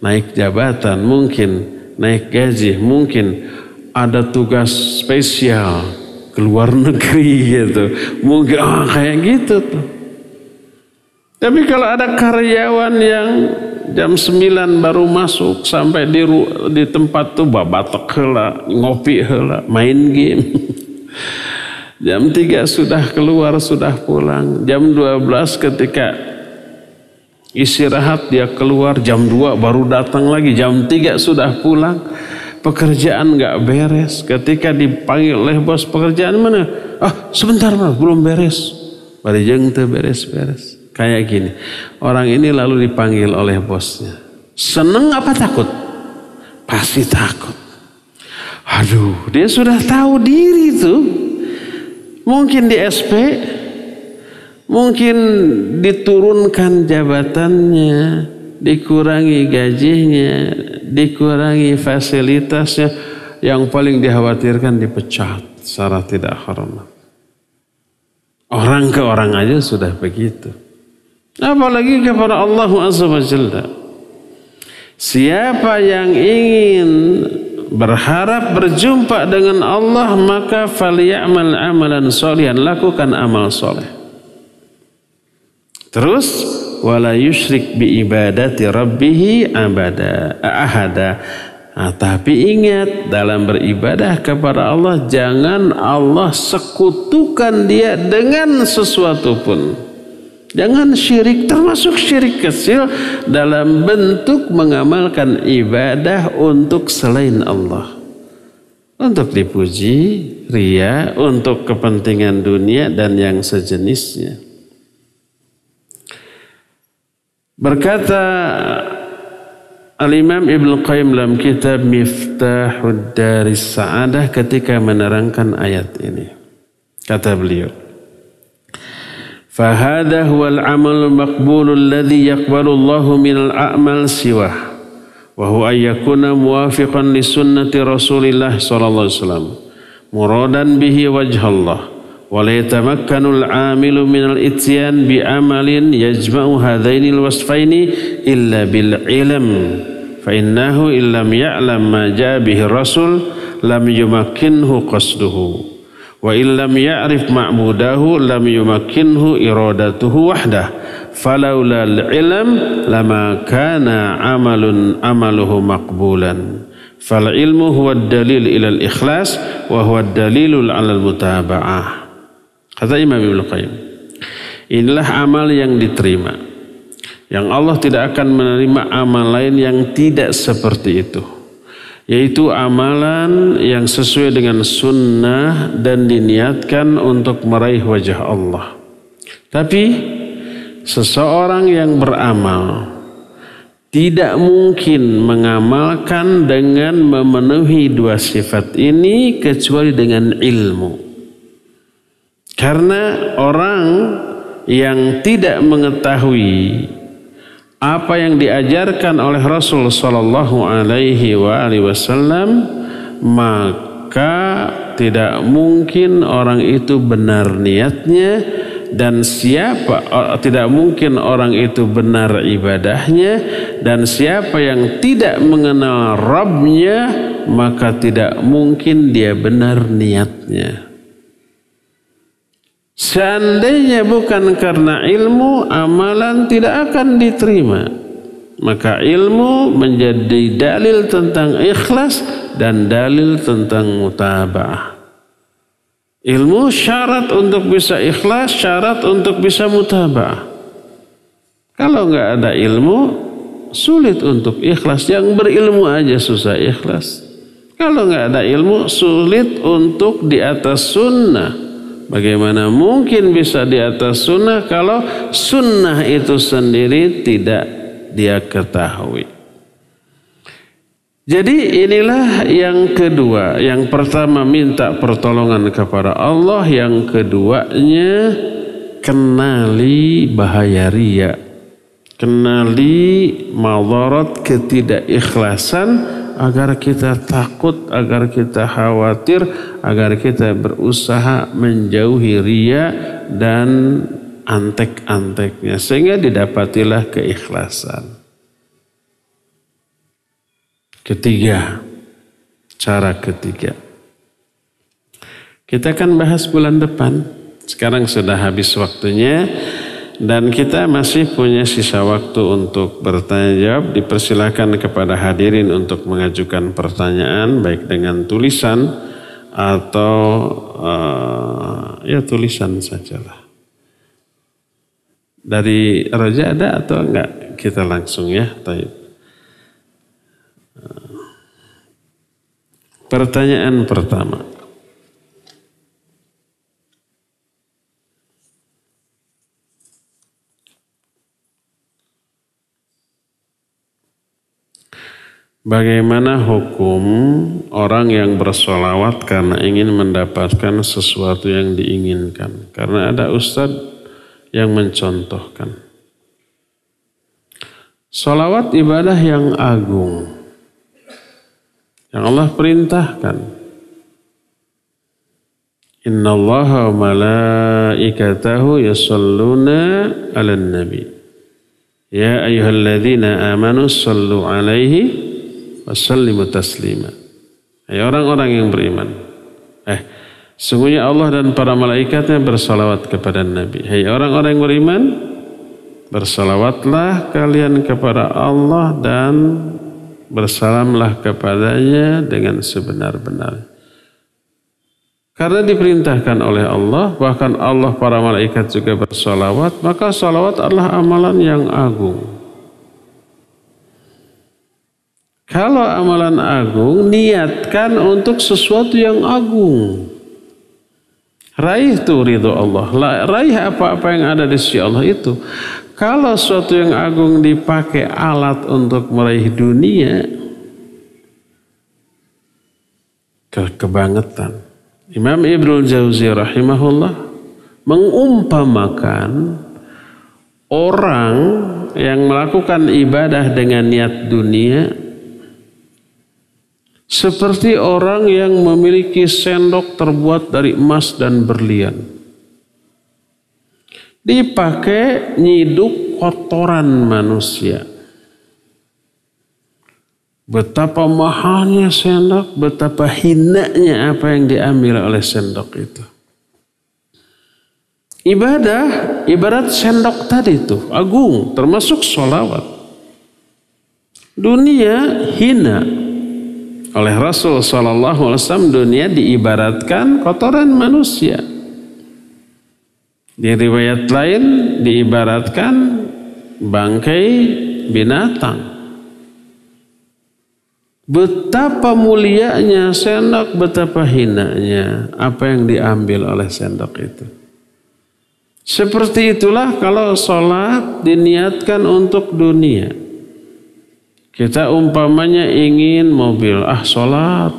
Speaker 2: naik jabatan, mungkin naik gaji, mungkin ada tugas spesial ke luar negeri gitu, mungkin kayak gitu tuh. Tapi kalau ada karyawan yang jam 9 baru masuk sampai di tempat tuh babatok heula, ngopi heula, main game. Jam 3 sudah keluar, sudah pulang. Jam 12 ketika istirahat dia keluar, jam 2 baru datang lagi, jam 3 sudah pulang. Pekerjaan gak beres. Ketika dipanggil oleh bos, pekerjaan mana? Sebentar mas, belum beres. Barijeng teu beres-beres. Kayak gini, orang ini lalu dipanggil oleh bosnya. Seneng apa takut? Pasti takut. Aduh, dia sudah tahu diri tuh. Mungkin di SP, mungkin diturunkan jabatannya, dikurangi gajinya, dikurangi fasilitasnya. Yang paling dikhawatirkan dipecat secara tidak hormat. Orang ke orang aja sudah begitu. Apalagi kepada Allah Azza wa Jalla. Siapa yang ingin berharap berjumpa dengan Allah, maka falyamal amalan sholihan, lakukan amal soleh. Terus wala yusyrik bi ibadati rabbih ahada. Tapi ingat, dalam beribadah kepada Allah jangan Allah sekutukan dia dengan sesuatu pun. Jangan syirik, termasuk syirik kecil dalam bentuk mengamalkan ibadah untuk selain Allah. Untuk dipuji, ria, untuk kepentingan dunia dan yang sejenisnya. Berkata Al-Imam Ibnu Qayyim dalam kitab Miftahud Daris Sa'adah ketika menerangkan ayat ini. Kata beliau, فهذا هو العمل المقبول الذي يقبل الله من الأعمال سواه وهو أن يكون موافقا لسنة رسول الله صلى الله عليه وسلم مرادا به وجه الله ولا يتمكن العامل من الإتيان بعمل يجمع هذين الوصفين إلا بالعلم فإنه إن لم يعلم ما جاء به الرسول لم يمكنه قصده وإن لم يعرف معبوده لم يمكنه إرادته وحده فلولا العلم لما كان عمله مقبولا فالعلم هو الدليل إلى الإخلاص وهو الدليل على المتابعة. Kata Imam Ibnu Qayyim, inilah amal yang diterima, yang Allah tidak akan menerima amal lain yang tidak seperti itu, yaitu amalan yang sesuai dengan sunnah dan diniatkan untuk meraih wajah Allah. Tapi seseorang yang beramal tidak mungkin mengamalkan dengan memenuhi dua sifat ini kecuali dengan ilmu. Karena orang yang tidak mengetahui apa yang diajarkan oleh Rasul sallallahu alaihi wasallam, maka tidak mungkin orang itu benar niatnya, dan tidak mungkin orang itu benar ibadahnya, dan siapa yang tidak mengenal Rabbnya maka tidak mungkin dia benar niatnya. Seandainya bukan karena ilmu, amalan tidak akan diterima. Maka ilmu menjadi dalil tentang ikhlas dan dalil tentang mutaba'ah. Ilmu syarat untuk bisa ikhlas, syarat untuk bisa mutaba'ah. Kalau nggak ada ilmu, sulit untuk ikhlas. Yang berilmu aja susah ikhlas. Kalau nggak ada ilmu, sulit untuk di atas sunnah. Bagaimana mungkin bisa di atas sunnah kalau sunnah itu sendiri tidak dia ketahui? Jadi inilah yang kedua. Yang pertama minta pertolongan kepada Allah. Yang keduanya kenali bahaya riya. Kenali madarat ketidakikhlasan agar kita takut, agar kita khawatir, agar kita berusaha menjauhi riya dan antek-anteknya sehingga didapatilah keikhlasan. Ketiga, cara ketiga. Kita akan bahas bulan depan. Sekarang sudah habis waktunya dan kita masih punya sisa waktu untuk bertanya jawab. Dipersilakan kepada hadirin untuk mengajukan pertanyaan baik dengan tulisan atau ya tulisan sajalah. Dari Roja ada atau enggak? Kita langsung ya. Pertanyaan pertama. Bagaimana hukum orang yang bersolawat karena ingin mendapatkan sesuatu yang diinginkan? Karena ada ustadz yang mencontohkan. Solawat ibadah yang agung. Yang Allah perintahkan. Innallaha wa malaikatahu yusalluna 'alan nabi. Ya ayyuhalladzina amanu sallu 'alaihi wa sallimu taslima. Hai orang-orang yang beriman. Sungguhnya Allah dan para malaikatnya bersalawat kepada Nabi. Hai orang-orang yang beriman, bersalawatlah kalian kepada Allah dan bersalamlah kepadanya dengan sebenar-benar. Karena diperintahkan oleh Allah, bahkan Allah para malaikat juga bersalawat, maka salawat adalah amalan yang agung. Kalau amalan agung, niatkan untuk sesuatu yang agung. Raih tuh ridho Allah, raih apa-apa yang ada di sisi Allah itu. Kalau sesuatu yang agung dipakai alat untuk meraih dunia, kebangetan. Imam Ibnul Jauzi rahimahullah mengumpamakan orang yang melakukan ibadah dengan niat dunia seperti orang yang memiliki sendok terbuat dari emas dan berlian. Dipakai nyiduk kotoran manusia. Betapa mahalnya sendok, betapa hinanya apa yang diambil oleh sendok itu. Ibadah, ibarat sendok tadi itu, agung, termasuk sholawat. Dunia hina. Oleh Rasul SAW, dunia diibaratkan kotoran manusia. Di riwayat lain diibaratkan bangkai binatang. Betapa mulianya sendok, betapa hinanya apa yang diambil oleh sendok itu. Seperti itulah kalau sholat diniatkan untuk dunia. Kita umpamanya ingin mobil, sholat.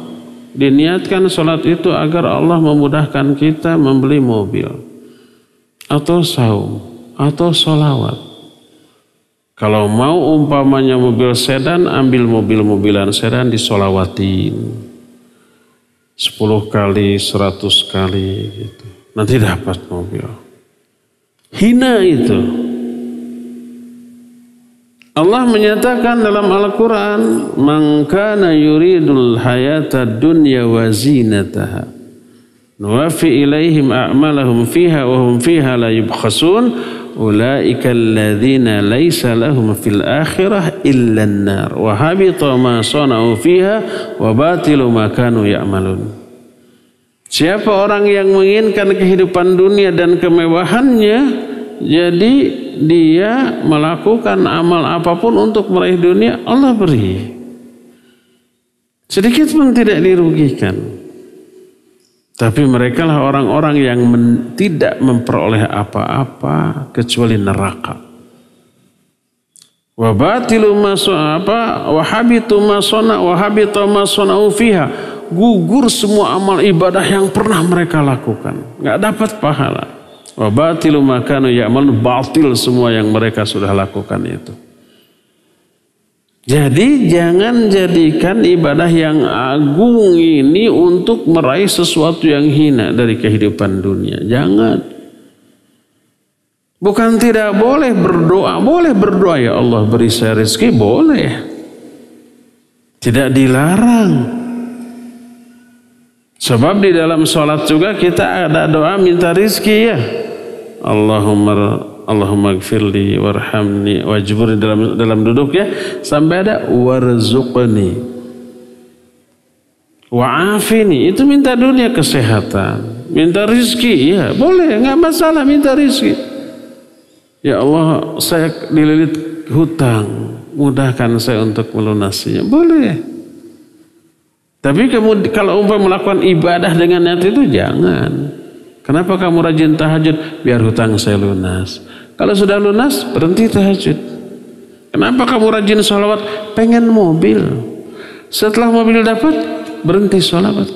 Speaker 2: Diniatkan sholat itu agar Allah memudahkan kita membeli mobil. Atau saum, atau sholawat. Kalau mau umpamanya mobil sedan, ambil mobil-mobilan sedan disolawatin. 10 kali, 100 kali gitu. Nanti dapat mobil. Hina itu. Allah menyatakan dalam Al-Quran, "Man kana yuridul hayata dunya wa zinataha, nuwafi ilaihim a'malahum fiha wa hum fiha la yubkhasun, ulaika alladhina laysa lahum fil akhirah illa an-nar, wa habita ma sana'u fiha wa batilu ma kanu ya'malun." Siapa orang yang menginginkan kehidupan dunia dan kemewahannya, jadi dia melakukan amal apapun untuk meraih dunia, Allah beri. Sedikit pun tidak dirugikan. Tapi mereka lah orang-orang yang tidak memperoleh apa-apa kecuali neraka. Wa batilu ma wa habitu ma wa habita ma sana'u fiha. Gugur semua amal ibadah yang pernah mereka lakukan. Enggak dapat pahala. Wa batilu ma kanu ya'malun, batil semua yang mereka sudah lakukan itu. Jadi jangan jadikan ibadah yang agung ini untuk meraih sesuatu yang hina dari kehidupan dunia. Jangan. Bukan tidak boleh berdoa. Boleh berdoa, ya Allah beri saya rezeki, boleh. Tidak dilarang. Sebab di dalam sholat juga kita ada doa minta rezeki ya. Allahumma gfirli warhamni wajburni dalam duduk ya, sampai ada warzuqni wa'afini, itu minta dunia kesehatan, minta rizki ya boleh, nggak masalah minta rizki. Ya Allah saya dililit hutang, mudahkan saya untuk melunasinya, boleh. Tapi kalau umpama melakukan ibadah dengan niat itu jangan. Kenapa kamu rajin tahajud? Biar hutang saya lunas. Kalau sudah lunas, berhenti tahajud. Kenapa kamu rajin sholawat? Pengen mobil. Setelah mobil dapat, berhenti sholawat.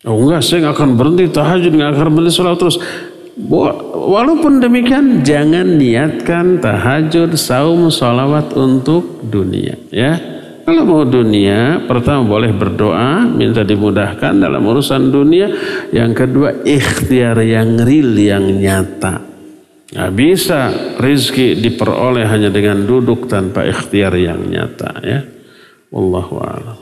Speaker 2: Oh enggak, saya nggak akan berhenti tahajud, nggak akan berhenti sholawat terus. Walaupun demikian, jangan niatkan tahajud, saum, sholawat untuk dunia. Ya. Kalau mau dunia, pertama boleh berdoa, minta dimudahkan dalam urusan dunia. Yang kedua, ikhtiar yang real, yang nyata. Nggak bisa rezeki diperoleh hanya dengan duduk tanpa ikhtiar yang nyata. Ya, wallahu a'lam.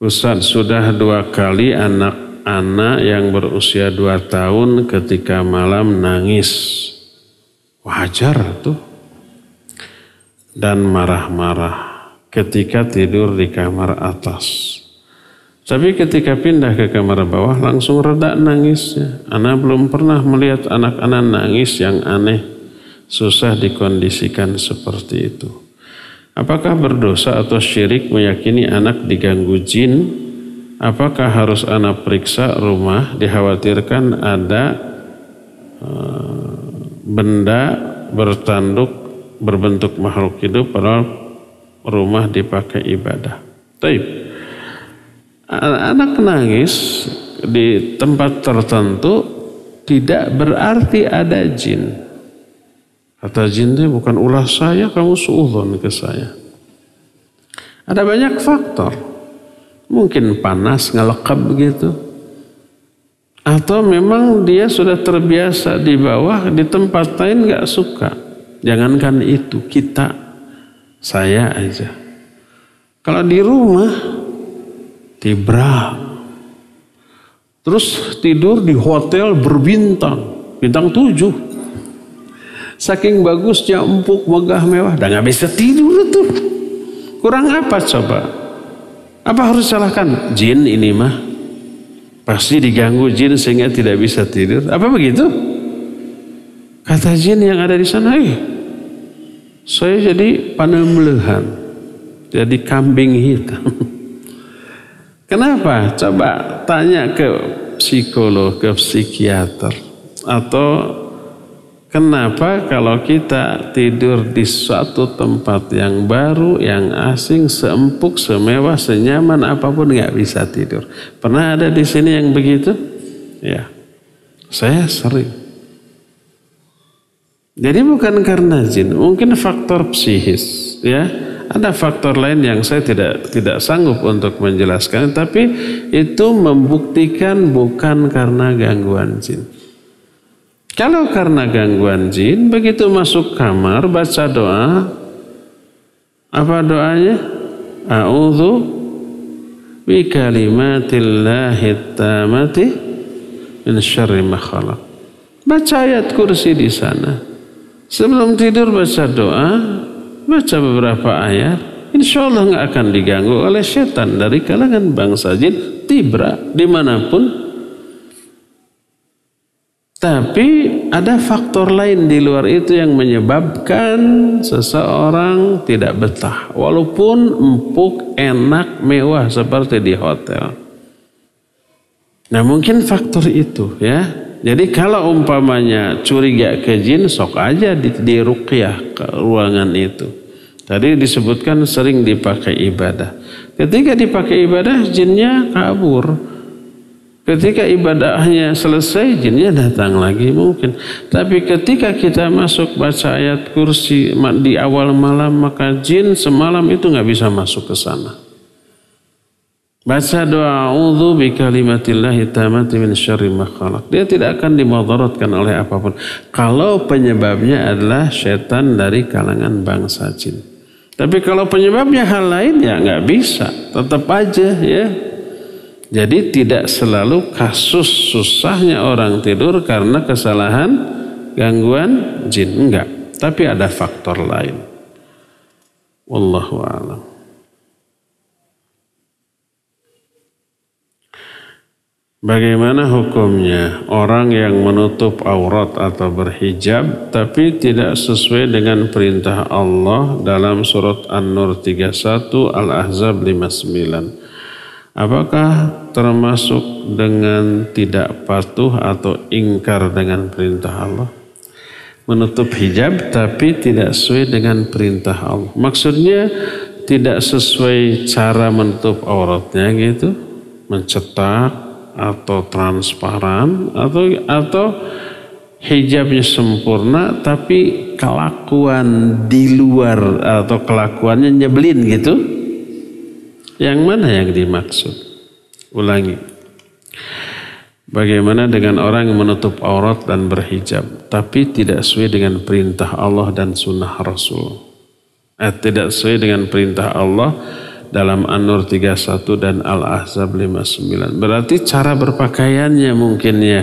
Speaker 2: Ustaz, sudah 2 kali anak-anak yang berusia 2 tahun ketika malam nangis. Wajar tuh. Dan marah-marah ketika tidur di kamar atas. Tapi ketika pindah ke kamar bawah langsung reda nangisnya. Ana belum pernah melihat anak-anak nangis yang aneh. Susah dikondisikan seperti itu. Apakah berdosa atau syirik meyakini anak diganggu jin? Apakah harus ana periksa rumah? Dikhawatirkan ada benda bertanduk berbentuk makhluk hidup padahal rumah dipakai ibadah. Taib. Anak nangis di tempat tertentu tidak berarti ada jin. Kata jin itu bukan ulah saya, kamu suudzon ke saya. Ada banyak faktor. Mungkin panas ngelekap begitu. Atau memang dia sudah terbiasa di bawah, di tempat lain gak suka. Jangankan itu, saya aja. Kalau di rumah, tibra. Terus tidur di hotel berbintang, bintang 7. Saking bagusnya, empuk, megah, mewah. Dan gak bisa tidur itu. Kurang apa coba? Apa harus salahkan? Jin ini mah. Pasti diganggu jin sehingga tidak bisa tidur. Apa begitu? Kata jin yang ada di sana, saya jadi panemlehan, jadi kambing hitam. Kenapa? Coba tanya ke psikolog, ke psikiater. Atau kenapa kalau kita tidur di suatu tempat yang baru, yang asing, seempuk, semewah, senyaman apapun nggak bisa tidur. Pernah ada di sini yang begitu? Ya, saya sering. Jadi bukan karena jin, mungkin faktor psikis, ya. Ada faktor lain yang saya tidak sanggup untuk menjelaskan, tapi itu membuktikan bukan karena gangguan jin. Kalau karena gangguan jin, begitu masuk kamar baca doa, apa doanya? A'udzu bi kalimatillahi tammati min syarri ma khalaq. Baca ayat kursi di sana. Sebelum tidur baca doa, baca beberapa ayat, insya Allah nggak akan diganggu oleh setan dari kalangan bangsa jin, tibra dimanapun. Tapi ada faktor lain di luar itu yang menyebabkan seseorang tidak betah, walaupun empuk, enak, mewah seperti di hotel. Nah mungkin faktor itu, ya. Jadi kalau umpamanya curiga ke jin, sok aja di ruqyah ke ruangan itu. Tadi disebutkan sering dipakai ibadah. Ketika dipakai ibadah, jinnya kabur. Ketika ibadahnya selesai, jinnya datang lagi mungkin. Tapi ketika kita masuk baca ayat kursi di awal malam, maka jin semalam itu nggak bisa masuk ke sana. Baca doa a'udzu bi kalimatillahi tammati min syarri ma khalaq. Dia tidak akan dimudaratkan oleh apapun. Kalau penyebabnya adalah setan dari kalangan bangsa jin. Tapi kalau penyebabnya hal lain, ya nggak bisa. Tetap aja, ya. Jadi tidak selalu kasus susahnya orang tidur karena kesalahan gangguan jin. Enggak. Tapi ada faktor lain. Wallahu a'lam. Bagaimana hukumnya orang yang menutup aurat atau berhijab tapi tidak sesuai dengan perintah Allah dalam surat An-Nur 31, Al-Ahzab 59? Apakah termasuk dengan tidak patuh atau ingkar dengan perintah Allah? Menutup hijab tapi tidak sesuai dengan perintah Allah. Maksudnya tidak sesuai cara menutup auratnya gitu, mencetak atau transparan atau hijabnya sempurna tapi kelakuan di luar atau kelakuannya nyebelin gitu. Yang mana yang dimaksud? Ulangi. Bagaimana dengan orang yang menutup aurat dan berhijab tapi tidak sesuai dengan perintah Allah dan sunnah Rasul? Tidak sesuai dengan perintah Allah dalam An-Nur 31 dan Al-Ahzab 59. Berarti cara berpakaiannya mungkin ya.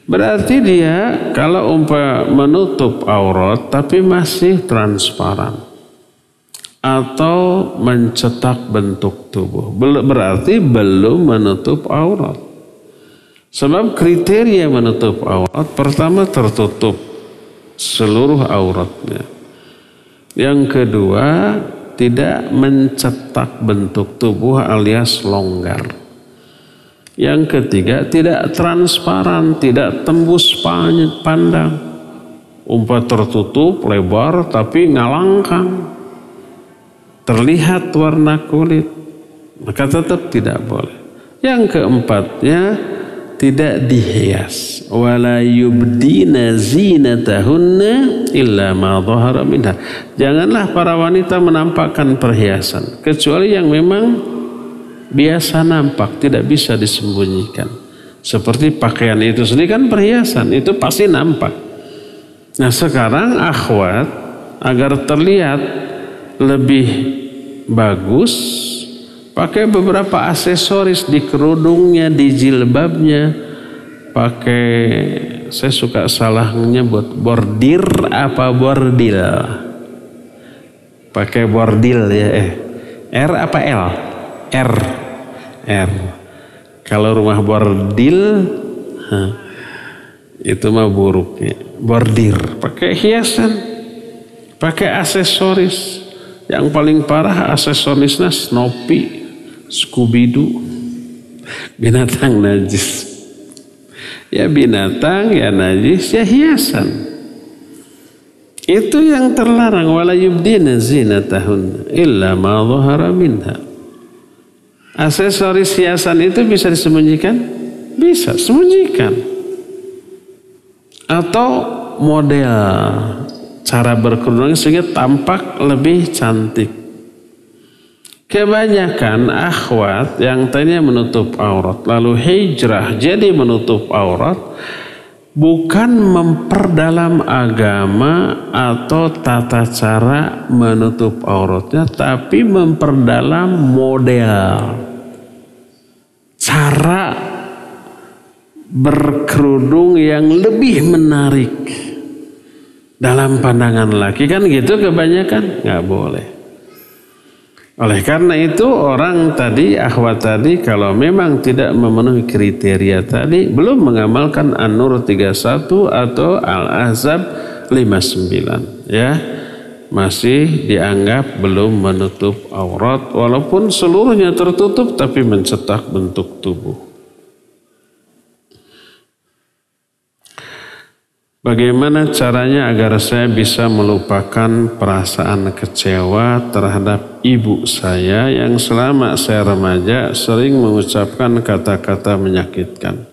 Speaker 2: Berarti dia kalau menutup aurat tapi masih transparan atau mencetak bentuk tubuh, berarti belum menutup aurat. Sebab kriteria menutup aurat pertama tertutup seluruh auratnya. Yang kedua tidak mencetak bentuk tubuh alias longgar. Yang ketiga tidak transparan, tidak tembus pandang. Tertutup lebar tapi ngalangkang, terlihat warna kulit, maka tetap tidak boleh. Yang keempatnya tidak dihias. Wala yubdina zinatahunna illa ma dhahara minha. Janganlah para wanita menampakkan perhiasan kecuali yang memang biasa nampak, tidak bisa disembunyikan. Seperti pakaian itu sendiri kan perhiasan, itu pasti nampak. Nah sekarang akhwat agar terlihat lebih bagus, pakai beberapa aksesoris di kerudungnya, di jilbabnya. Pakai, saya suka salah nyebut, bordir apa bordil? Pakai bordil ya, R apa L? R. Kalau rumah bordil, itu mah buruknya. Bordir, pakai hiasan, pakai aksesoris. Yang paling parah aksesorisnya Snoopy, Scooby-Doo, binatang najis. Ya binatang, ya najis, ya hiasan. Itu yang terlarang. Wala yubdina zinatahun illa ma dhahara minha. Aksesoris hiasan itu bisa disembunyikan? Bisa, sembunyikan. Atau model cara berkerudung sehingga tampak lebih cantik. Kebanyakan akhwat yang tadinya menutup aurat lalu hijrah jadi menutup aurat bukan memperdalam agama atau tata cara menutup auratnya, tapi memperdalam model cara berkerudung yang lebih menarik dalam pandangan laki, kan gitu kebanyakan. Nggak boleh. Oleh karena itu orang tadi, akhwat tadi, kalau memang tidak memenuhi kriteria tadi, belum mengamalkan An-Nur 31 atau Al-Ahzab 59, ya, masih dianggap belum menutup aurat walaupun seluruhnya tertutup tapi mencetak bentuk tubuh. Bagaimana caranya agar saya bisa melupakan perasaan kecewa terhadap ibu saya yang selama saya remaja sering mengucapkan kata-kata menyakitkan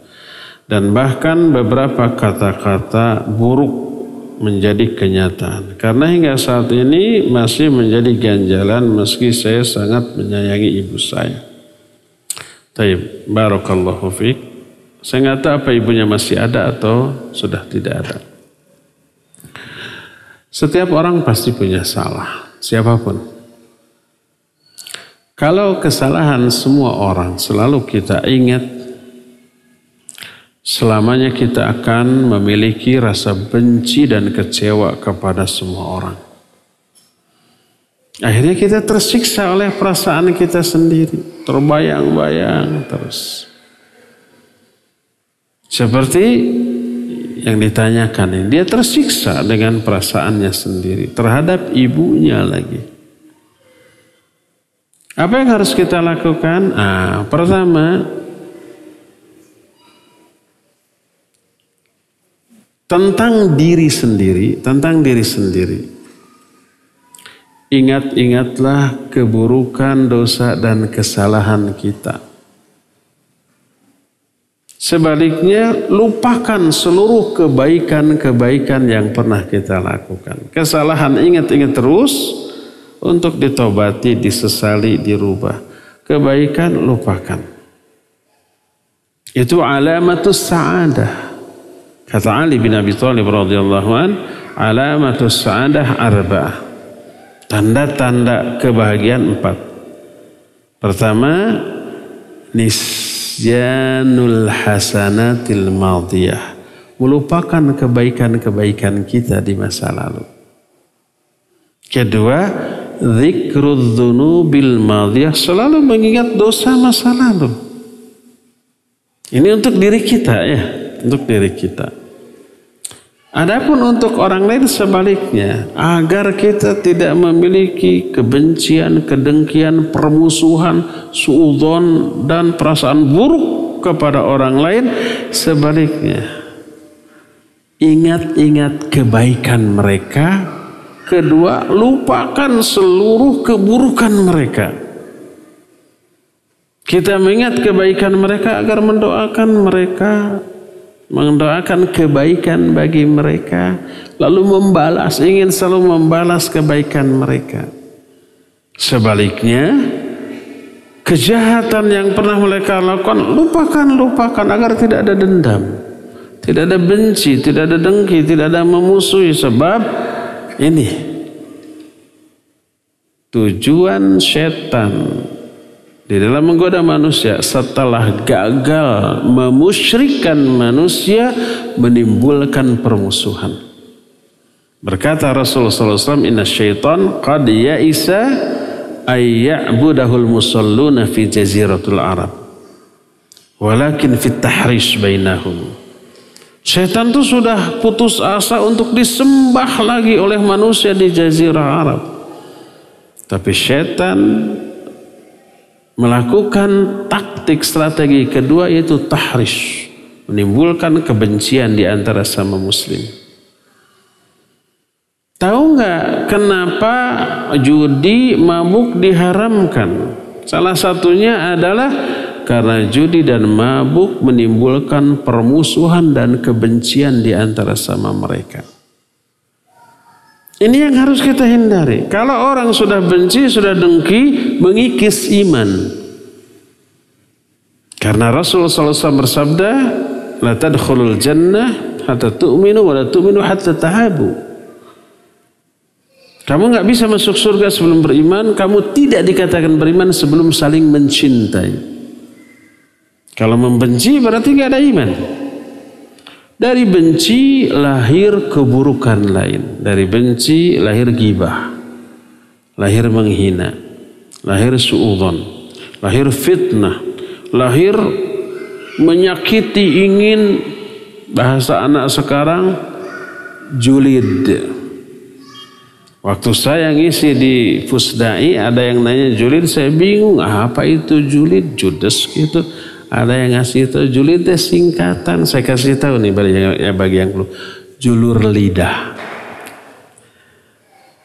Speaker 2: dan bahkan beberapa kata-kata buruk menjadi kenyataan. Karena hingga saat ini masih menjadi ganjalan meski saya sangat menyayangi ibu saya. Taib, barakallahu fiik. Saya nggak tahu apa ibunya masih ada atau sudah tidak ada. Setiap orang pasti punya salah, siapapun. Kalau kesalahan semua orang selalu kita ingat, selamanya kita akan memiliki rasa benci dan kecewa kepada semua orang. Akhirnya kita tersiksa oleh perasaan kita sendiri, terbayang-bayang terus. Seperti yang ditanyakan ini, dia tersiksa dengan perasaannya sendiri terhadap ibunya lagi. Apa yang harus kita lakukan? Pertama, tentang diri sendiri. Ingat-ingatlah keburukan, dosa dan kesalahan kita. Sebaliknya, lupakan seluruh kebaikan-kebaikan yang pernah kita lakukan. Kesalahan ingat-ingat terus untuk ditobati, disesali, dirubah. Kebaikan lupakan. Itu alamatus sa'adah. Kata Ali bin Abi Thalib radhiyallahu an, alamatus sa'adah arba'ah. Tanda-tanda kebahagiaan 4. Pertama, nisyanul hasanatil madiyah, melupakan kebaikan-kebaikan kita di masa lalu. Kedua, dzikrudz dzunubil madiyah, selalu mengingat dosa masa lalu. Ini untuk diri kita, ya, untuk diri kita. Adapun untuk orang lain sebaliknya, agar kita tidak memiliki kebencian, kedengkian, permusuhan, suudzon dan perasaan buruk kepada orang lain, sebaliknya ingat-ingat kebaikan mereka. Kedua, lupakan seluruh keburukan mereka. Kita mengingat kebaikan mereka agar mendoakan kebaikan bagi mereka, lalu ingin selalu membalas kebaikan mereka. Sebaliknya, kejahatan yang pernah mereka lakukan, lupakan agar tidak ada dendam, tidak ada benci, tidak ada dengki, tidak ada memusuhi. Sebab ini tujuan setan di dalam menggoda manusia setelah gagal memusyrikkan manusia, menimbulkan permusuhan. Berkata Rasulullah SAW, inna syaitan qad ya'isa ayya'budahul musalluna fi jaziratul Arab walakin fit tahrish bainahum. Syaitan itu sudah putus asa untuk disembah lagi oleh manusia di jazirah Arab. Tapi syaitan melakukan taktik strategi kedua yaitu tahrish, menimbulkan kebencian di antara sama muslim. Tahu nggak kenapa judi mabuk diharamkan? Salah satunya adalah karena judi dan mabuk menimbulkan permusuhan dan kebencian di antara sama mereka. Ini yang harus kita hindari. Kalau orang sudah benci, sudah dengki, mengikis iman. Karena Rasulullah SAW bersabda, la tadkhulul jannah hatta tu'minu wa la tu'minu hatta tahabu. Kamu nggak bisa masuk surga sebelum beriman, kamu tidak dikatakan beriman sebelum saling mencintai. Kalau membenci berarti nggak ada iman. Dari benci lahir keburukan lain. Dari benci lahir ghibah, lahir menghina, lahir suudzon, lahir fitnah, lahir menyakiti, ingin, bahasa anak sekarang, julid. Waktu saya ngisi di Fusdai ada yang nanya julid, saya bingung apa itu julid, judes gitu. Ada yang ngasih tahu julid itu singkatan, saya kasih tahu nih bagi yang belum, julur lidah.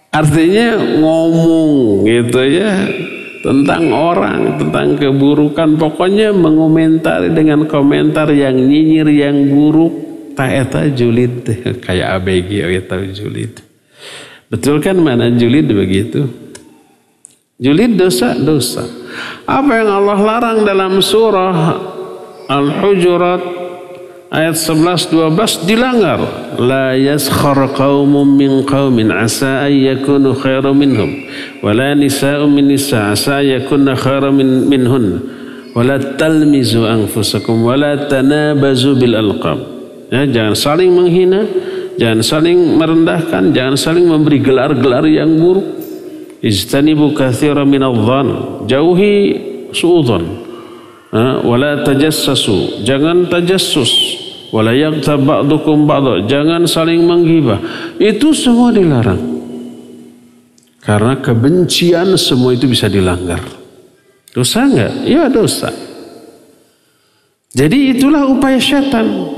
Speaker 2: Artinya ngomong gitu ya tentang orang, tentang keburukan, pokoknya mengomentari dengan komentar yang nyinyir, yang buruk. Tak eta julid kayak ABG eta julid. Betul kan mana julid begitu? Julid dosa-dosa. Apa yang Allah larang dalam surah Al-Hujurat ayat 11-12 dilanggar. La yaskhar qaumun min qaumin asa ay yakunu khairan minhum wa la nisa'un min nisa' asa yakunna khairan minhun wa la talmizu anfusakum wa la tanabazu bil alqab. Ya, jangan saling menghina, jangan saling merendahkan, jangan saling memberi gelar-gelar yang buruk. Ijtanibu katsiran minadh-dhann, jauhi suudzon. Wala tajassasu, jangan tajassus. Wala yaghtab ba'dukum ba'dha, jangan saling menggibah. Itu semua dilarang. Karena kebencian semua itu bisa dilanggar. Dosa enggak? Ya dosa. Jadi itulah upaya syaitan.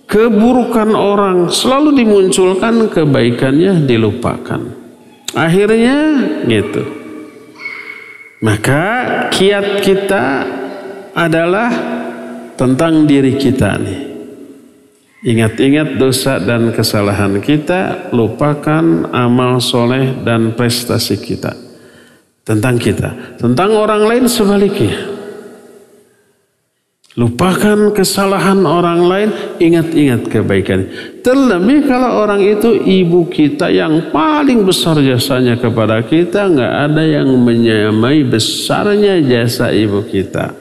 Speaker 2: Keburukan orang selalu dimunculkan, kebaikannya dilupakan. Akhirnya gitu. Maka kiat kita adalah tentang diri kita nih. Ingat-ingat dosa dan kesalahan kita, lupakan amal soleh dan prestasi kita. Tentang kita. Tentang orang lain sebaliknya. Lupakan kesalahan orang lain, ingat-ingat kebaikan. Terlebih kalau orang itu ibu kita yang paling besar jasanya kepada kita, nggak ada yang menyamai besarnya jasa ibu kita.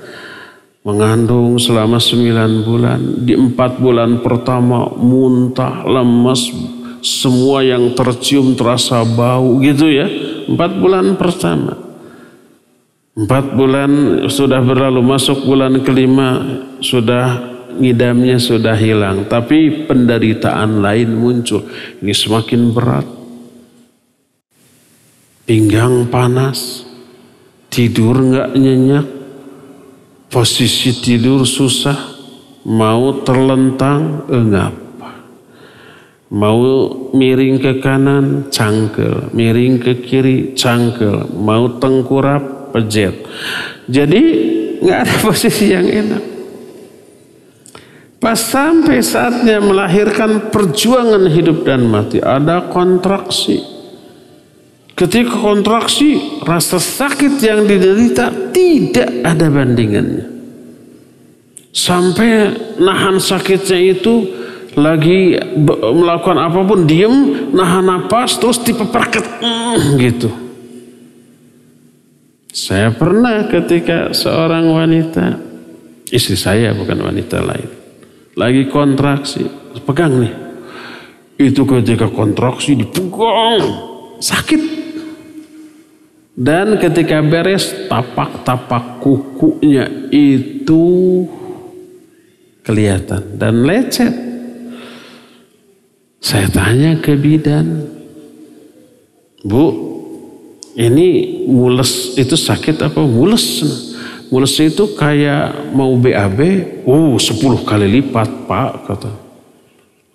Speaker 2: Mengandung selama 9 bulan, di 4 bulan pertama muntah, lemas, semua yang tercium terasa bau gitu ya. 4 bulan pertama. 4 bulan sudah berlalu, masuk bulan kelima, sudah ngidamnya sudah hilang. Tapi penderitaan lain muncul. Ini semakin berat. Pinggang panas, tidur nggak nyenyak, posisi tidur susah, mau terlentang, engap. Mau miring ke kanan, cangkel. Miring ke kiri, cangkel. Mau tengkurap, pejet. Jadi nggak ada posisi yang enak. Pas sampai saatnya melahirkan, perjuangan hidup dan mati, ada kontraksi. Ketika kontraksi, rasa sakit yang diderita tidak ada bandingannya. Sampai nahan sakitnya itu, lagi melakukan apapun diem, nahan napas, terus dipeperket gitu. Saya pernah ketika seorang wanita, istri saya bukan wanita lain, lagi kontraksi, pegang nih. Itu ketika kontraksi dipegang, sakit. Dan ketika beres, tapak-tapak kukunya itu kelihatan dan lecet. Saya tanya ke bidan, Bu, Ini mules itu sakit apa? Mules. Mules itu kayak mau BAB, 10 kali lipat Pak, kata.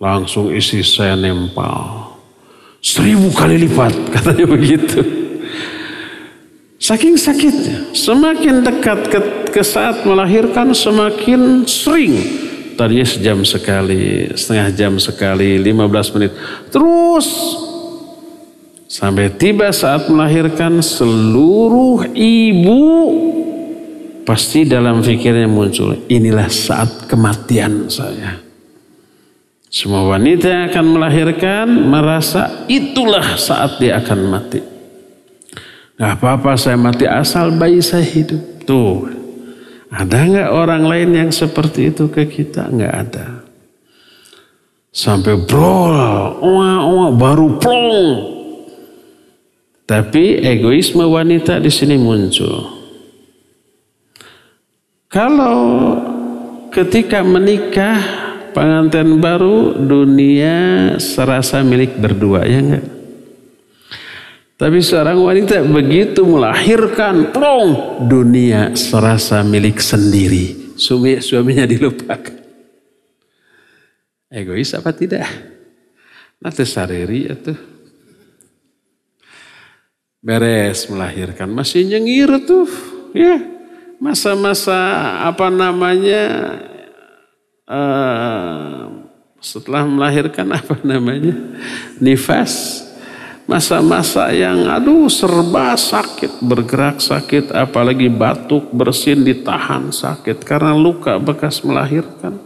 Speaker 2: Langsung isi saya nempel. 1000 kali lipat, katanya begitu. Saking sakitnya, semakin dekat ke saat melahirkan semakin sering. Tadinya sejam sekali, setengah jam sekali, 15 menit. Terus sampai tiba saat melahirkan, seluruh ibu pasti dalam pikirnya muncul, inilah saat kematian saya. Semua wanita yang akan melahirkan merasa itulah saat dia akan mati. Gak apa-apa saya mati asal bayi saya hidup. Tuh, ada gak orang lain yang seperti itu ke kita? Gak ada. Sampai brol, baru plong. Tapi egoisme wanita di sini muncul. Kalau ketika menikah, pengantin baru, dunia serasa milik berdua, ya enggak? Tapi seorang wanita begitu melahirkan, plong, dunia serasa milik sendiri. Suaminya dilupakan. Egois apa tidak? Nanti sariri itu. Beres melahirkan, masih nyengir tuh, ya. Masa-masa apa namanya, setelah melahirkan apa namanya, nifas. Masa-masa yang serba sakit, bergerak sakit, apalagi batuk, bersin ditahan sakit karena luka bekas melahirkan.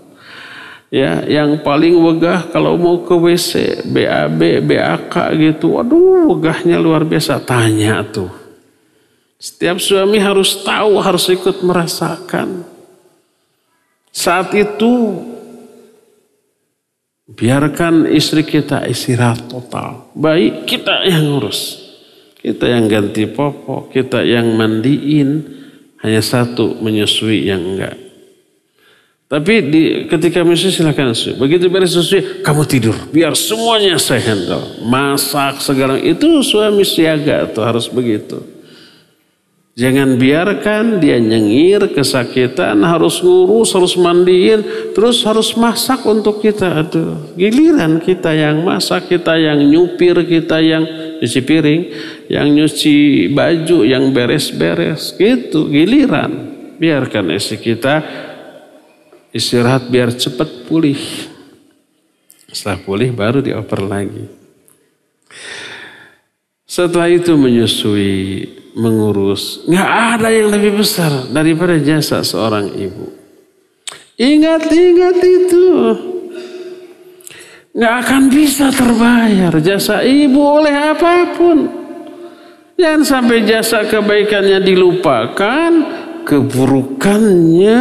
Speaker 2: Ya, yang paling wegah kalau mau ke WC, BAB, BAK gitu, wegahnya luar biasa. Tanya tuh. Setiap suami harus tahu, harus ikut merasakan. Saat itu biarkan istri kita istirahat total. Baik kita yang ngurus. Kita yang ganti popok, kita yang mandiin. Hanya satu menyusui yang enggak. Tapi ketika menyusui silakan susui. Begitu beres susui, kamu tidur. Biar semuanya saya handle. Masak segala itu suami siaga tuh harus begitu. Jangan biarkan dia nyengir, kesakitan, harus ngurus, harus mandiin, terus harus masak untuk kita. Aduh, giliran kita yang masak, kita yang nyupir, kita yang nyuci piring, yang nyuci baju, yang beres-beres, gitu, giliran. Biarkan istri kita istirahat biar cepat pulih. Setelah pulih baru dioper lagi. Setelah itu menyusui, mengurus. Nggak ada yang lebih besar daripada jasa seorang ibu. Ingat-ingat itu. Nggak akan bisa terbayar jasa ibu oleh apapun. Jangan sampai jasa kebaikannya dilupakan, keburukannya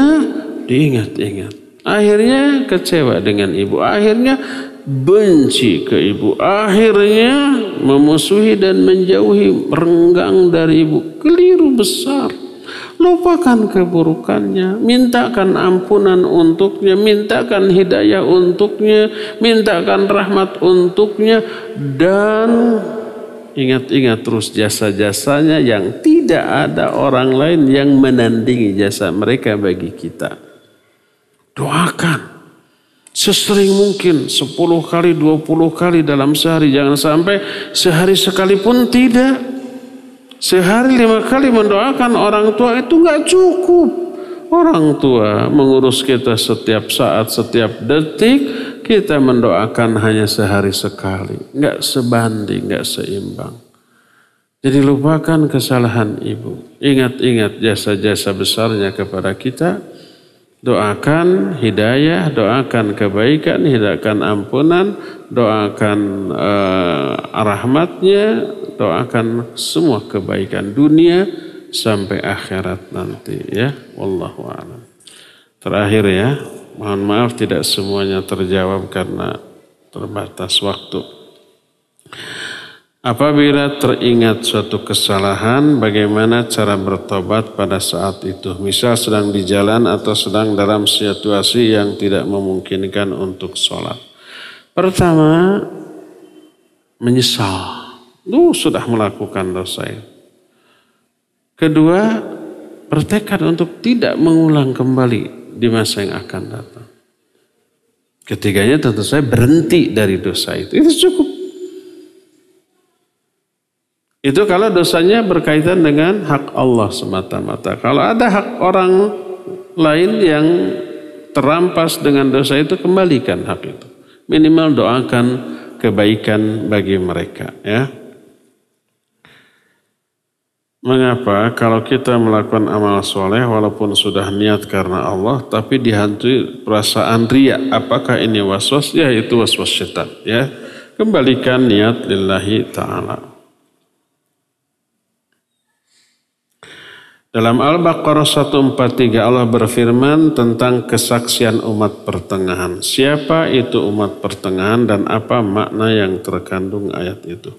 Speaker 2: diingat-ingat. Akhirnya kecewa dengan ibu. Akhirnya benci ke ibu, akhirnya memusuhi dan menjauhi, renggang dari ibu. Keliru besar. Lupakan keburukannya, mintakan ampunan untuknya, mintakan hidayah untuknya, mintakan rahmat untuknya, dan ingat-ingat terus jasa-jasanya yang tidak ada orang lain yang menandingi jasa mereka bagi kita. Doakan sesering mungkin 10 kali, 20 kali dalam sehari. Jangan sampai sehari sekalipun tidak. Sehari 5 kali mendoakan orang tua itu gak cukup. Orang tua mengurus kita setiap saat, setiap detik. Kita mendoakan hanya sehari sekali. Gak sebanding, gak seimbang. Jadi lupakan kesalahan ibu. Ingat-ingat jasa-jasa besarnya kepada kita. Doakan hidayah, doakan kebaikan, doakan ampunan, doakan rahmatnya, doakan semua kebaikan dunia sampai akhirat nanti, ya. Wallahu a'lam. Terakhir ya, mohon maaf tidak semuanya terjawab karena terbatas waktu. Apabila teringat suatu kesalahan, bagaimana cara bertobat pada saat itu? Misal sedang di jalan atau sedang dalam situasi yang tidak memungkinkan untuk sholat. Pertama, menyesal. Sudah melakukan dosa. Kedua, bertekad untuk tidak mengulang kembali di masa yang akan datang. Ketiganya tentu saja berhenti dari dosa itu. Itu cukup. Itu kalau dosanya berkaitan dengan hak Allah semata-mata. Kalau ada hak orang lain yang terampas dengan dosa itu, kembalikan hak itu. Minimal doakan kebaikan bagi mereka, ya. Mengapa kalau kita melakukan amal soleh walaupun sudah niat karena Allah tapi dihantui perasaan riya? Apakah ini waswas? Ya, itu waswas syaitan, ya. Kembalikan niat lillahi ta'ala. Dalam Al-Baqarah 143 Allah berfirman tentang kesaksian umat pertengahan. Siapa itu umat pertengahan dan apa makna yang terkandung ayat itu?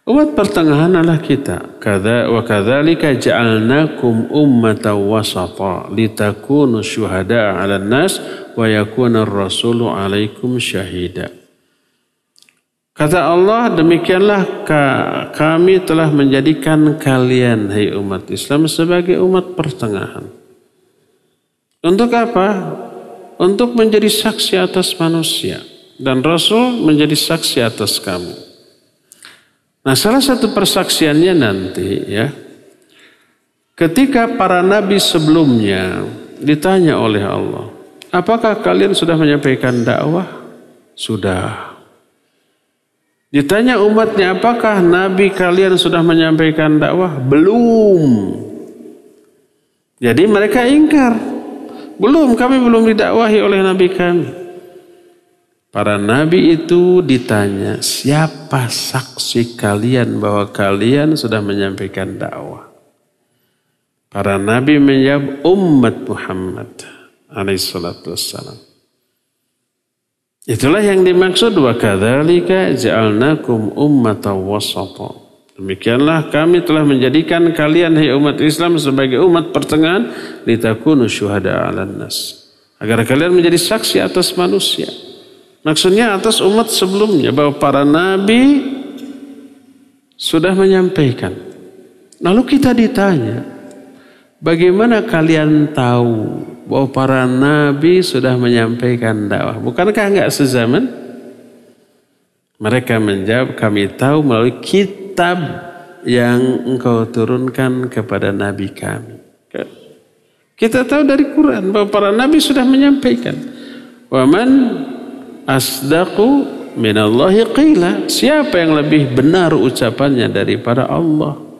Speaker 2: Umat pertengahan adalah kita. Wa kadzalika ja'alnakum ummatan wasata litakunu syuhada'a 'alan nas wa yakuna ar-rasulu 'alaikum syahida. Kata Allah, demikianlah kami telah menjadikan kalian, hai umat Islam, sebagai umat pertengahan. Untuk apa? Untuk menjadi saksi atas manusia. Dan Rasul menjadi saksi atas kamu. Nah, salah satu persaksiannya nanti, ya, ketika para nabi sebelumnya ditanya oleh Allah, apakah kalian sudah menyampaikan dakwah? Sudah. Ditanya umatnya, apakah nabi kalian sudah menyampaikan dakwah? Belum. Jadi mereka ingkar. Belum, kami belum didakwahi oleh nabi kami. Para nabi itu ditanya, siapa saksi kalian bahwa kalian sudah menyampaikan dakwah? Para nabi menjawab, umat Muhammad alaihissalatu wassalam. Itulah yang dimaksud wa kadzalika ja'alnakum ummatan wasata. Demikianlah kami telah menjadikan kalian, hai umat Islam, sebagai umat pertengahan litakunu syuhada 'alan nas. Agar kalian menjadi saksi atas manusia. Maksudnya atas umat sebelumnya, bahwa para nabi sudah menyampaikan. Lalu kita ditanya, bagaimana kalian tahu bahwa para nabi sudah menyampaikan dakwah? Bukankah enggak sezaman? Mereka menjawab, kami tahu melalui kitab yang engkau turunkan kepada nabi kami. Kita tahu dari Quran bahwa para nabi sudah menyampaikan. Wa man asdaqu minallahi qila. Siapa yang lebih benar ucapannya daripada Allah?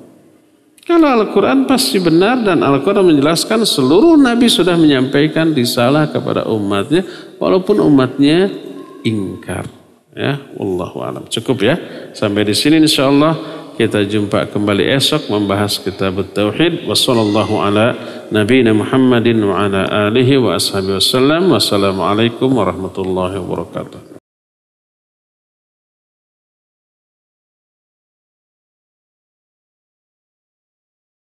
Speaker 2: Kalau Al-Quran pasti benar, dan Al-Quran menjelaskan seluruh nabi sudah menyampaikan risalah kepada umatnya walaupun umatnya ingkar. Ya, wallahu a'lam. Cukup ya. Sampai di sini insyaallah, kita jumpa kembali esok membahas kitab Tauhid. Wassallallahu ala nabiyina Muhammadin wa ala alihi wa ashabihi wasallam. Wassalamualaikum warahmatullahi wabarakatuh.